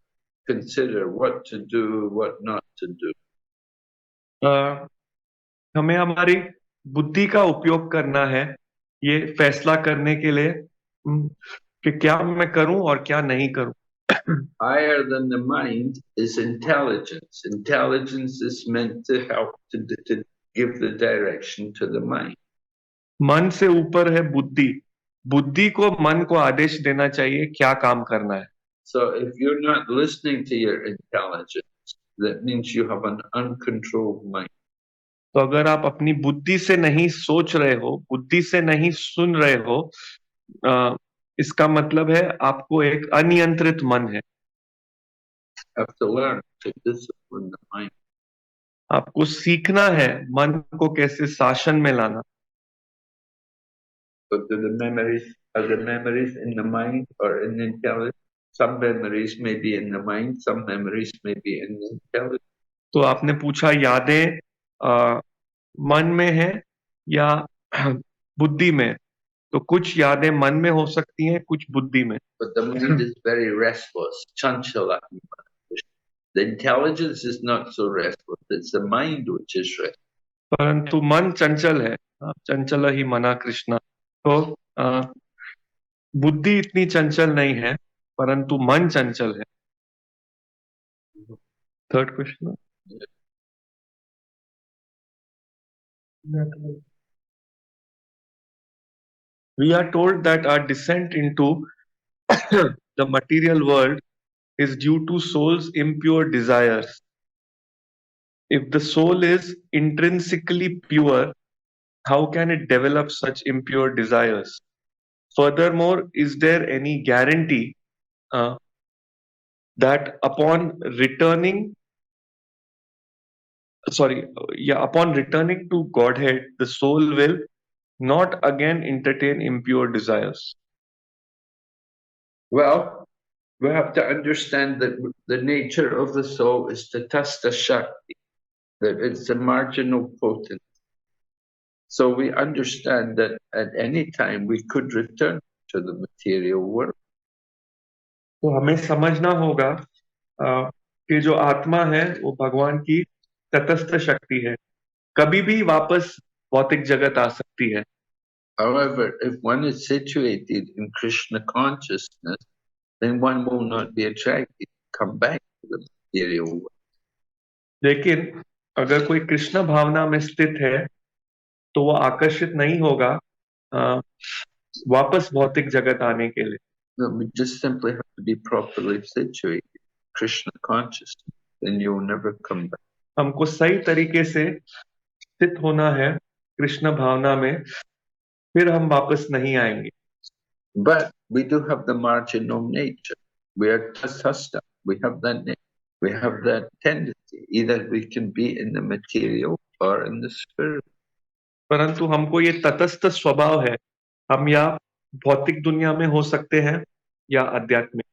consider what to do, what not to do. हमें हमारी बुद्धि का उपयोग करना है ये फैसला करने के लिए कि क्या मैं करूं और क्या नहीं करूं। Higher than the mind is intelligence. Intelligence is meant to help to give the direction to the mind. मन से ऊपर है बुद्धि, बुद्धि को मन को आदेश देना चाहिए क्या काम करना है। So if you're not listening to your intelligence, that means you have an uncontrolled mind. तो अगर आप अपनी बुद्धि से नहीं सोच रहे हो, बुद्धि से नहीं सुन रहे हो, इसका मतलब है आपको एक अनियंत्रित मन है। Have to learn to discipline the mind. आपको सीखना है मन को कैसे शासन में लाना। But are the memories in the mind or in the intelligence? Some memories may be in the mind, some memories may be in the intelligence. तो आपने पूछा यादें मन में है या बुद्धि में, तो कुछ यादें मन में हो सकती हैं, कुछ बुद्धि में। But the mind is very restless, chanchala. The intelligence is not so restless. It's the mind which is restless. परंतु मन चंचल है, चंचल ही मना कृष्णा। तो बुद्धि इतनी चंचल नहीं है, परंतु मन चंचल है। Third question. We are told that our descent into the material world is due to soul's impure desires. If the soul is intrinsically pure, how can it develop such impure desires? Furthermore, is there any guarantee that upon returning to Godhead, the soul will not again entertain impure desires? Well, we have to understand that the nature of the soul is tatastha shakti, that it's a marginal potency. So we understand that at any time we could return to the material world. तो हमें समझना होगा कि जो आत्मा है वो भगवान की तटस्थ शक्ति है, कभी भी वापस भौतिक जगत आ सकती है। However, if one is situated in Krishna consciousness, then one will not be attracted to come back to the material world. लेकिन अगर कोई कृष्ण भावना में स्थित है तो वो आकर्षित नहीं होगा वापस भौतिक जगत आने के लिए। No, we just simply have to be properly situated in Krishna consciousness, then you will never come back. हमको सही तरीके से स्थित होना है कृष्ण भावना में, फिर हम वापस नहीं आएंगे। But we do have the marginal nature. We are tasasta. We have that name. We have that tendency. Either we can be in the material or in the spirit. परंतु हमको ये तटस्थ स्वभाव है, हम या भौतिक दुनिया में हो सकते हैं या आध्यात्मिक।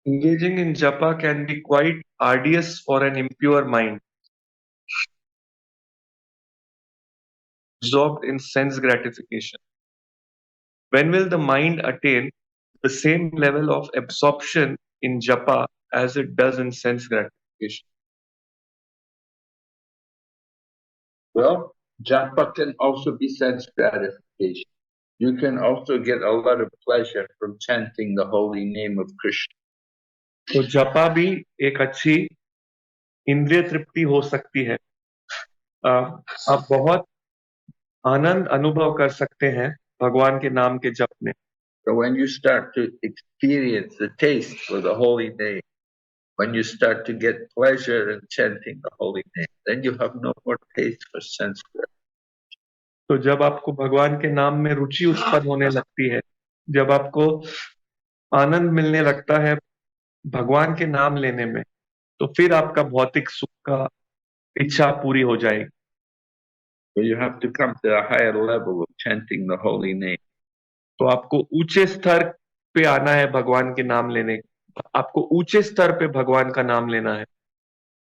Engaging in japa can be quite arduous for an impure mind, absorbed in sense gratification. When will the mind attain the same level of absorption in japa as it does in sense gratification? Well, japa can also be sense gratification. You can also get a lot of pleasure from chanting the holy name of Krishna. तो जपा भी एक अच्छी इंद्रिय तृप्ति हो सकती है। आप बहुत आनंद अनुभव कर सकते हैं भगवान के नाम के जप में। So when you start to experience the taste for the holy name, when you start to get pleasure in chanting the holy name, then you have no more taste for sense gratification. तो जब आपको भगवान के नाम में रुचि उत्पन्न होने लगती है, जब आपको आनंद मिलने लगता है भगवान के नाम लेने में, तो फिर आपका भौतिक सुख का इच्छा पूरी हो जाएगी। So you have to come to a higher level of chanting the holy name. तो आपको ऊंचे स्तर पे आना है भगवान के नाम लेने, आपको ऊंचे स्तर पे भगवान का नाम लेना है।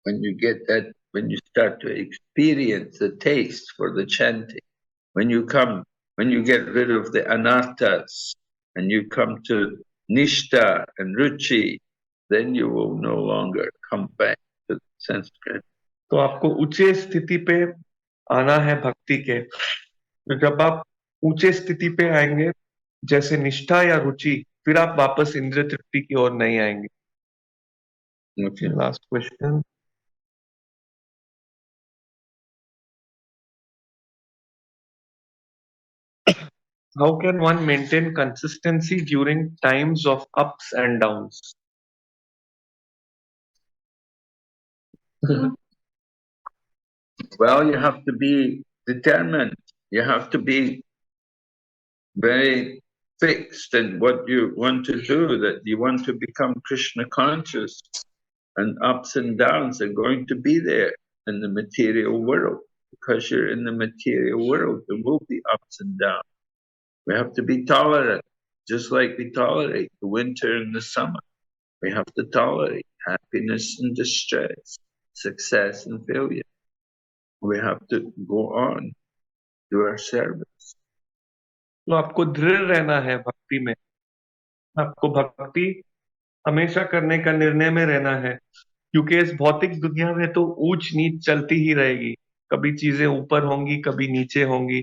When you get that, when you start to experience the taste for the chanting, when you get rid of the anarthas and you come to nishta and ruchi, then you will no longer come back to the sense gratification. तो आपको ऊंचे स्थिति पे आना है भक्ति के। तो जब आप ऊंचे स्थिति पे आएंगे जैसे निष्ठा या रुचि, फिर आप वापस इंद्रिय तृप्ति की ओर नहीं आएंगे। Okay. Last question, how can one maintain consistency during times of ups and downs? Well, you have to be determined. You have to be very fixed in what you want to do, that you want to become Krishna conscious, and ups and downs are going to be there in the material world. Because you're in the material world, there will be ups and downs. We have to be tolerant, just like we tolerate the winter and the summer. We have to tolerate happiness and distress, success and failure. We have to go on, do our service. तो आपको दृढ़ रहना है भक्ति में, आपको भक्ति हमेशा करने का निर्णय में रहना है, क्योंकि इस भौतिक दुनिया में तो ऊंच नीच चलती ही रहेगी। कभी चीजें ऊपर होंगी, कभी नीचे होंगी,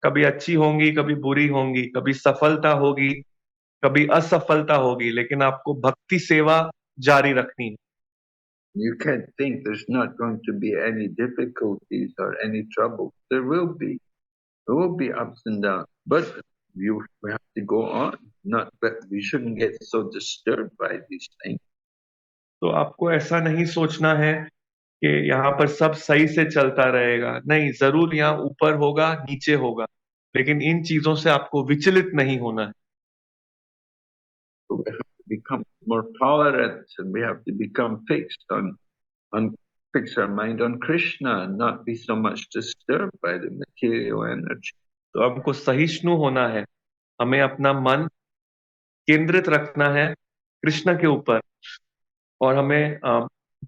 कभी अच्छी होंगी, कभी बुरी होंगी, कभी सफलता होगी, कभी असफलता होगी, लेकिन आपको भक्ति सेवा जारी रखनी है। You can't think there's not going to be any difficulties or any trouble. There will be. There will be ups and downs, but we have to go on. But we shouldn't get so disturbed by these things. तो आपको ऐसा नहीं सोचना है कि यहाँ पर सब सही से चलता रहेगा। नहीं, जरूर यहाँ ऊपर होगा, नीचे होगा, लेकिन इन चीजों से आपको विचलित नहीं होना है। So we have to become more tolerant, and we have to become fixed on fix our mind on Krishna and not be so much disturbed by the material energy. तो हमको सहिष्णु होना है, हमें अपना मन केंद्रित रखना है कृष्ण के ऊपर, और हमें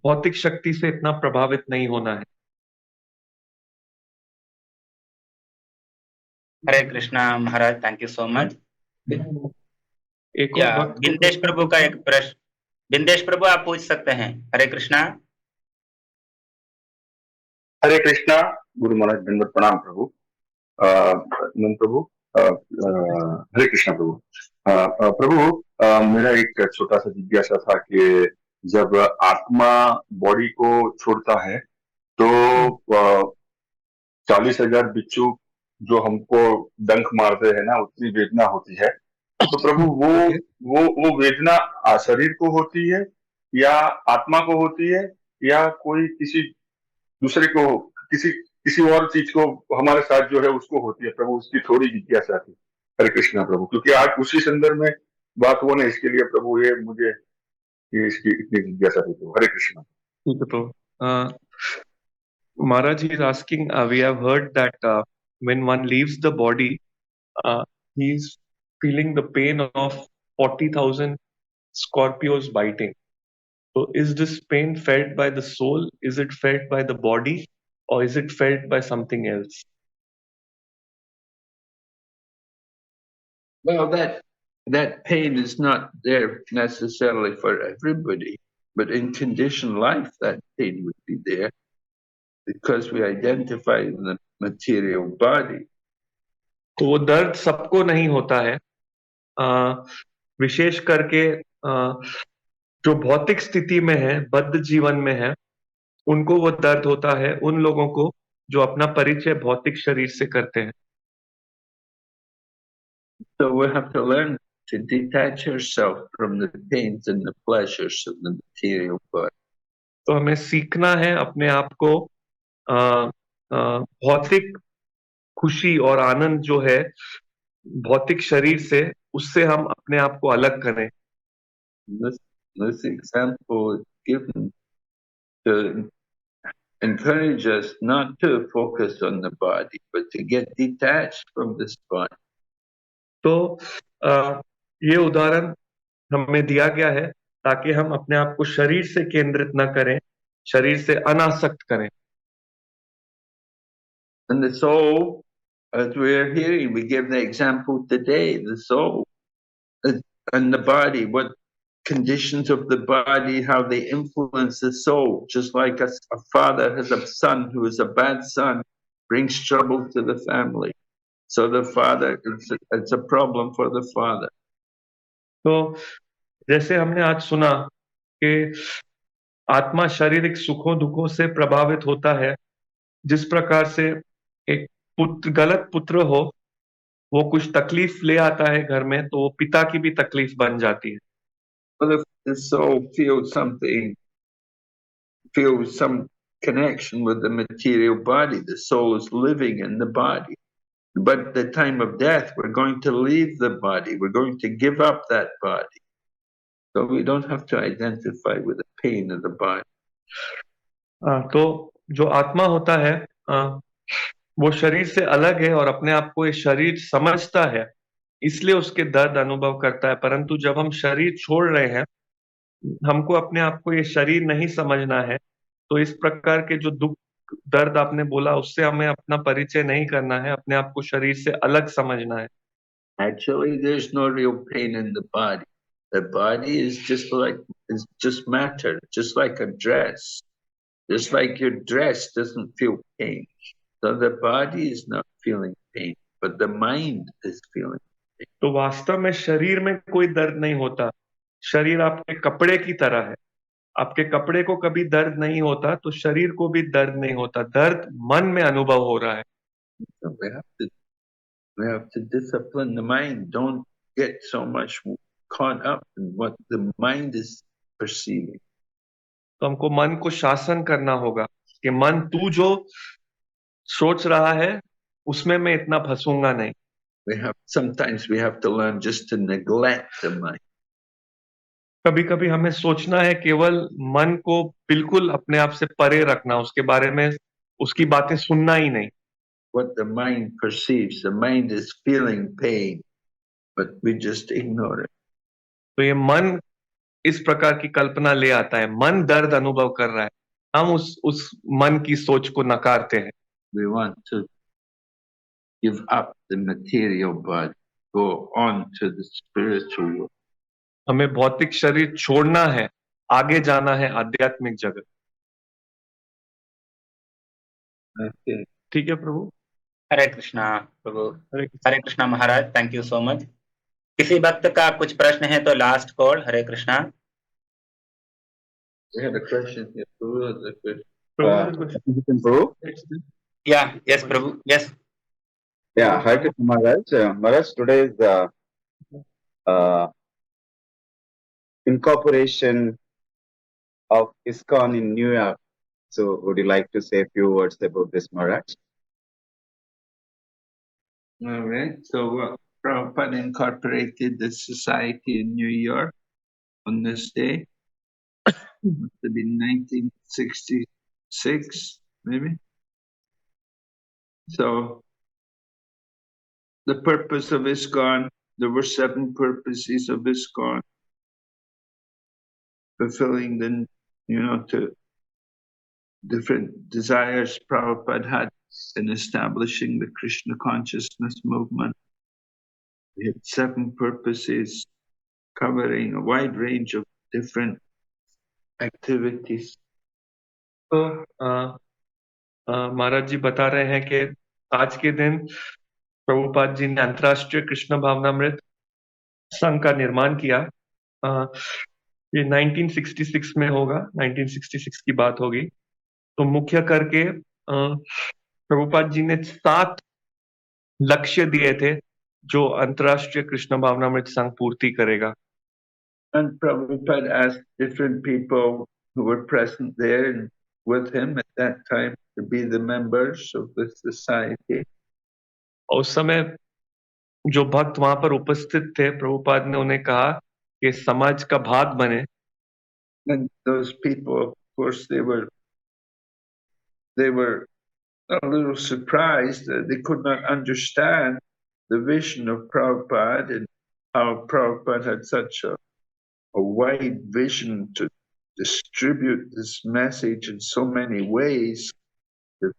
भौतिक शक्ति से इतना प्रभावित नहीं होना है। हरे कृष्णा महाराज, थैंक यू सो मच। एक और भक्त बिंदेश प्रभु का एक प्रश्न, बिंदेश प्रभु आप पूछ सकते हैं। हरे कृष्णा। हरे कृष्णा। गुरु महाराज दंडवत प्रणाम प्रभु। नंद प्रभु, हरे कृष्णा प्रभु। प्रभु, मेरा एक छोटा सा जिज्ञासा था कि जब आत्मा बॉडी को छोड़ता है तो 40,000 बिच्छू जो हमको डंक मारते हैं ना, उतनी वेदना होती है। तो प्रभु वो वेदना शरीर को होती है या आत्मा को होती है या कोई किसी दूसरे को, किसी और चीज को हमारे साथ जो है उसको होती है प्रभु, उसकी थोड़ी जिज्ञासा थी। हरे कृष्णा प्रभु, क्योंकि आज उसी संदर्भ में बात हुआ ना, इसके लिए प्रभु ये मुझे ये इसकी इतनी जिज्ञासा थी प्रभु। हरे कृष्णा। ठीक है प्रभु। Maharaj is asking, we have heard that when one leaves the body, he's feeling the pain of 40,000 Scorpios biting. So is this pain felt by the soul? Is it felt by the body? Or is it felt by something else? Well, that pain is not there necessarily for everybody, but in conditioned life, that pain would be there because we identify in the material body. तो वो दर्द सबको नहीं होता है। विशेष करके जो भौतिक स्थिति में है, बद्ध जीवन में है, उनको वो दर्द होता है, उन लोगों को जो अपना परिचय भौतिक शरीर से करते हैं। So we have to learn to detach yourself from the pains and the pleasures of the material body. तो हमें सीखना है अपने आप को भौतिक खुशी और आनंद जो है भौतिक शरीर से, उससे हम अपने आप को अलग करें। This example is given to encourage us not to focus on the body, but to get detached from this body. तो ये उदाहरण हमें दिया गया है ताकि हम अपने आप को शरीर से केंद्रित न करें, शरीर से अनासक्त करें। And the soul, as we are hearing, we give the example today, the soul and the body, what conditions of the body, how they influence the soul. Just like a father has a son who is a bad son, brings trouble to the family. So the father, it's a problem for the father. तो जैसे हमने आज सुना कि आत्मा शारीरिक सुखों दुखों से प्रभावित होता है, जिस प्रकार से एक पुत्र, गलत पुत्र हो, वो कुछ तकलीफ ले आता है घर में, तो वो पिता की भी तकलीफ बन जाती है। But if the soul feels some connection with the material body, the soul is living in the body. But at the time of death, we're going to leave the body. We're going to give up that body. So we don't have to identify with the pain of the body. तो जो आत्मा होता है वो शरीर से अलग है और अपने आप को ये शरीर समझता है, इसलिए उसके दर्द अनुभव करता है। परंतु जब हम शरीर छोड़ रहे हैं, हमको अपने आप को ये शरीर नहीं समझना है, तो इस प्रकार के जो दुख दर्द आपने बोला, उससे हमें अपना परिचय नहीं करना है, अपने आप को शरीर से अलग समझना है। Actually, there's no real pain in the body. The body is just matter, just like a dress. Just like your dress doesn't feel pain. So the body is not feeling pain, but the mind is feeling pain. तो वास्तव में शरीर में कोई दर्द नहीं होता। शरीर आपके कपड़े की तरह है। आपके कपड़े को कभी दर्द नहीं होता, तो शरीर को भी दर्द नहीं होता। दर्द मन में अनुभव हो रहा है। So we have to discipline the mind. Don't get so much caught up in what the mind is perceiving. तो हमको मन को शासन करना होगा कि मन, तू जो सोच रहा है उसमें मैं इतना फंसूंगा नहीं। Sometimes we have to learn just to neglect the mind. कभी कभी हमें सोचना है, केवल मन को बिल्कुल अपने आप से परे रखना, उसके बारे में उसकी बातें सुनना ही नहीं। What the mind perceives, the mind is feeling pain, but we just ignore it. तो ये मन इस प्रकार की कल्पना ले आता है, मन दर्द अनुभव कर रहा है, हम उस मन की सोच को नकारते हैं। We want to give up the material body, go on to the spiritual world. हमें भौतिक शरीर छोड़ना है, आगे जाना है आध्यात्मिक जगत। Okay. ठीक है प्रभु। हरे कृष्णा प्रभु। हरे कृष्णा महाराज, थैंक यू सो मच। किसी भक्त का कुछ प्रश्न है तो last call. Hare Krishna. We had a question here. Prabhu? Yeah, yes, Prabhu. Yes. Yeah, Hare Krishna Maharaj. Maharaj, today is incorporation of ISKCON in New York. So would you like to say a few words about this, Maharaj? All right. So Prabhupada incorporated the society in New York on this day. Must have been 1966, maybe. So the purpose of ISKCON, there were 7 purposes of ISKCON, fulfilling the, to different desires Prabhupada had in establishing the Krishna consciousness movement. We had 7 purposes covering a wide range of different activities. तो महाराज जी बता रहे हैं कि आज के दिन प्रभुपाद जी ने अंतर्राष्ट्रीय कृष्ण भावनामृत संघ का निर्माण किया। ये 1966 में होगा, 1966 की बात होगी। तो मुख्य करके प्रभुपाद जी ने 7 लक्ष्य दिए थे जो अंतर्राष्ट्रीय कृष्ण भावनामृत संघ पूर्ति करेगा। And Prabhupada asked different people who were present there and with him at that time to be the members of the society. और उस समय जो भक्त वहां पर उपस्थित थे, प्रभुपाद ने उन्हें कहा कि समाज का भाग बने। And those people, of course, they were a little surprised that they could not understand the vision of Prabhupada and how Prabhupada had such a wide vision to distribute this message in so many ways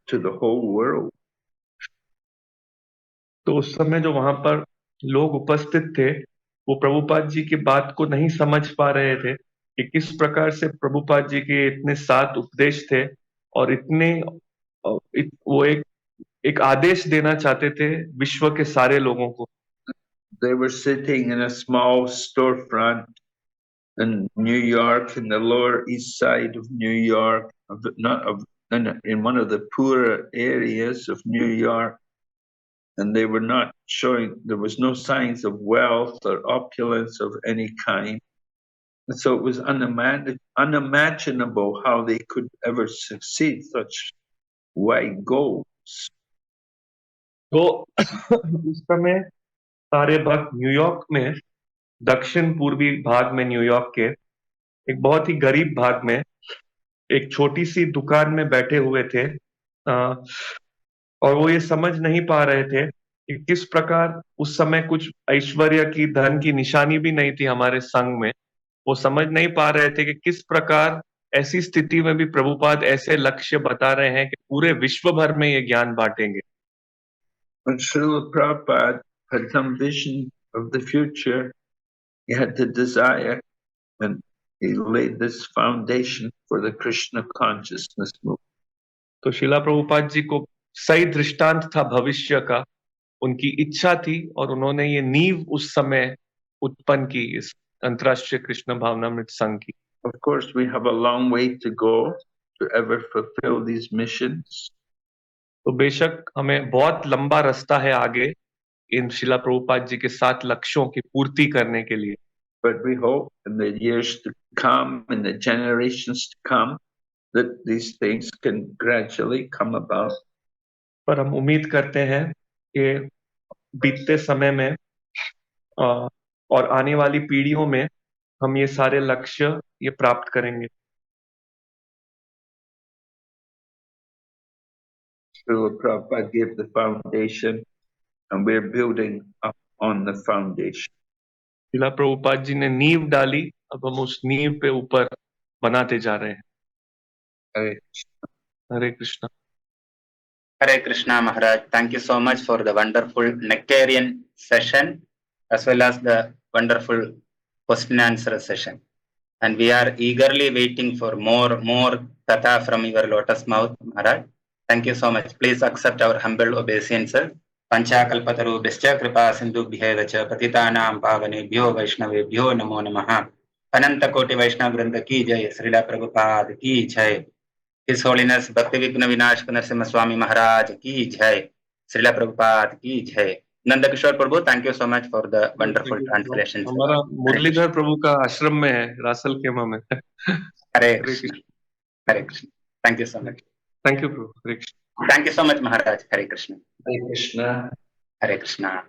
to the whole world. तो उस समय जो वहां पर लोग उपस्थित थे, वो प्रभुपाद जी की बात को नहीं समझ पा रहे थे कि किस प्रकार से प्रभुपाद जी के इतने 7 उपदेश थे और वो एक आदेश देना चाहते थे विश्व के सारे लोगों को। They were sitting in a small storefront in New York, in the Lower East Side of New York, in one of the poorer areas of New York, and they were not showing, there was no signs of wealth or opulence of any kind. And so it was unimaginable how they could ever succeed such wide goals. तो उस समय सारे भक्त New York में, दक्षिण पूर्वी भाग में न्यूयॉर्क के एक बहुत ही गरीब भाग में एक छोटी सी दुकान में बैठे हुए थे, और वो ये समझ नहीं पा रहे थे कि किस प्रकार, उस समय कुछ ऐश्वर्य की, धन की निशानी भी नहीं थी हमारे संघ में। वो समझ नहीं पा रहे थे कि किस प्रकार ऐसी स्थिति में भी प्रभुपाद ऐसे लक्ष्य बता रहे हैं कि पूरे विश्व भर में ये ज्ञान बांटेंगे। When Srila Prabhupada had some vision of the future, he had the desire, and he laid this foundation for the Krishna consciousness movement. तो शिला प्रभुपाद जी को सही दृष्टांत था भविष्य का, उनकी इच्छा थी और उन्होंने ये नींव उस समय उत्पन्न की इस अंतर्राष्ट्रीय कृष्ण भावनामृत संघ की। Of course, we have a long way to go to ever fulfill these missions. तो बेशक हमें बहुत लंबा रास्ता है आगे इन शिला प्रभुपाद जी के 7 लक्ष्यों की पूर्ति करने के लिए। But we hope in the years to come, in the generations to come, that these things can gradually come about. पर हम उम्मीद करते हैं कि बीतते समय में और आने वाली पीढ़ियों में हम ये सारे लक्ष्य ये प्राप्त करेंगे। Srila Prabhupada gave the foundation, and we're building up on the foundation. शिला प्रभुपाद जी ने नींव डाली, अब हम उस नींव पे ऊपर बनाते जा रहे हैं। हरे Krishna. Hare Krishna Maharaj, thank you so much for the wonderful nectarian session as well as the wonderful question answer session. And we are eagerly waiting for more tatha from your lotus mouth, Maharaj. Thank you so much. Please accept our humble obeisances. Panchakalpatarubhyascha kripa sindhubhyev cha patitanam pavanebhyo vaishnavebhyo namo namaha. Ananta koti Vaishnava Vrinda ki jai, Srila Prabhupada ki jai. His Holiness Bhakti Vigna Vinashaka Narasimha Swami Maharaj ki jai, Srila Prabhupada ki jai. Nanda Kishore Prabhu, thank you so much for the wonderful translation. हमारा मुरलीधर प्रभु का आश्रम में है, रासल खेमा में। Hare Krishna. Hare Krishna. Thank you so much. Thank you, Prabhu. Hare Krishna. Thank you so much, Maharaj. Hare Krishna. Hare Krishna. Hare Krishna.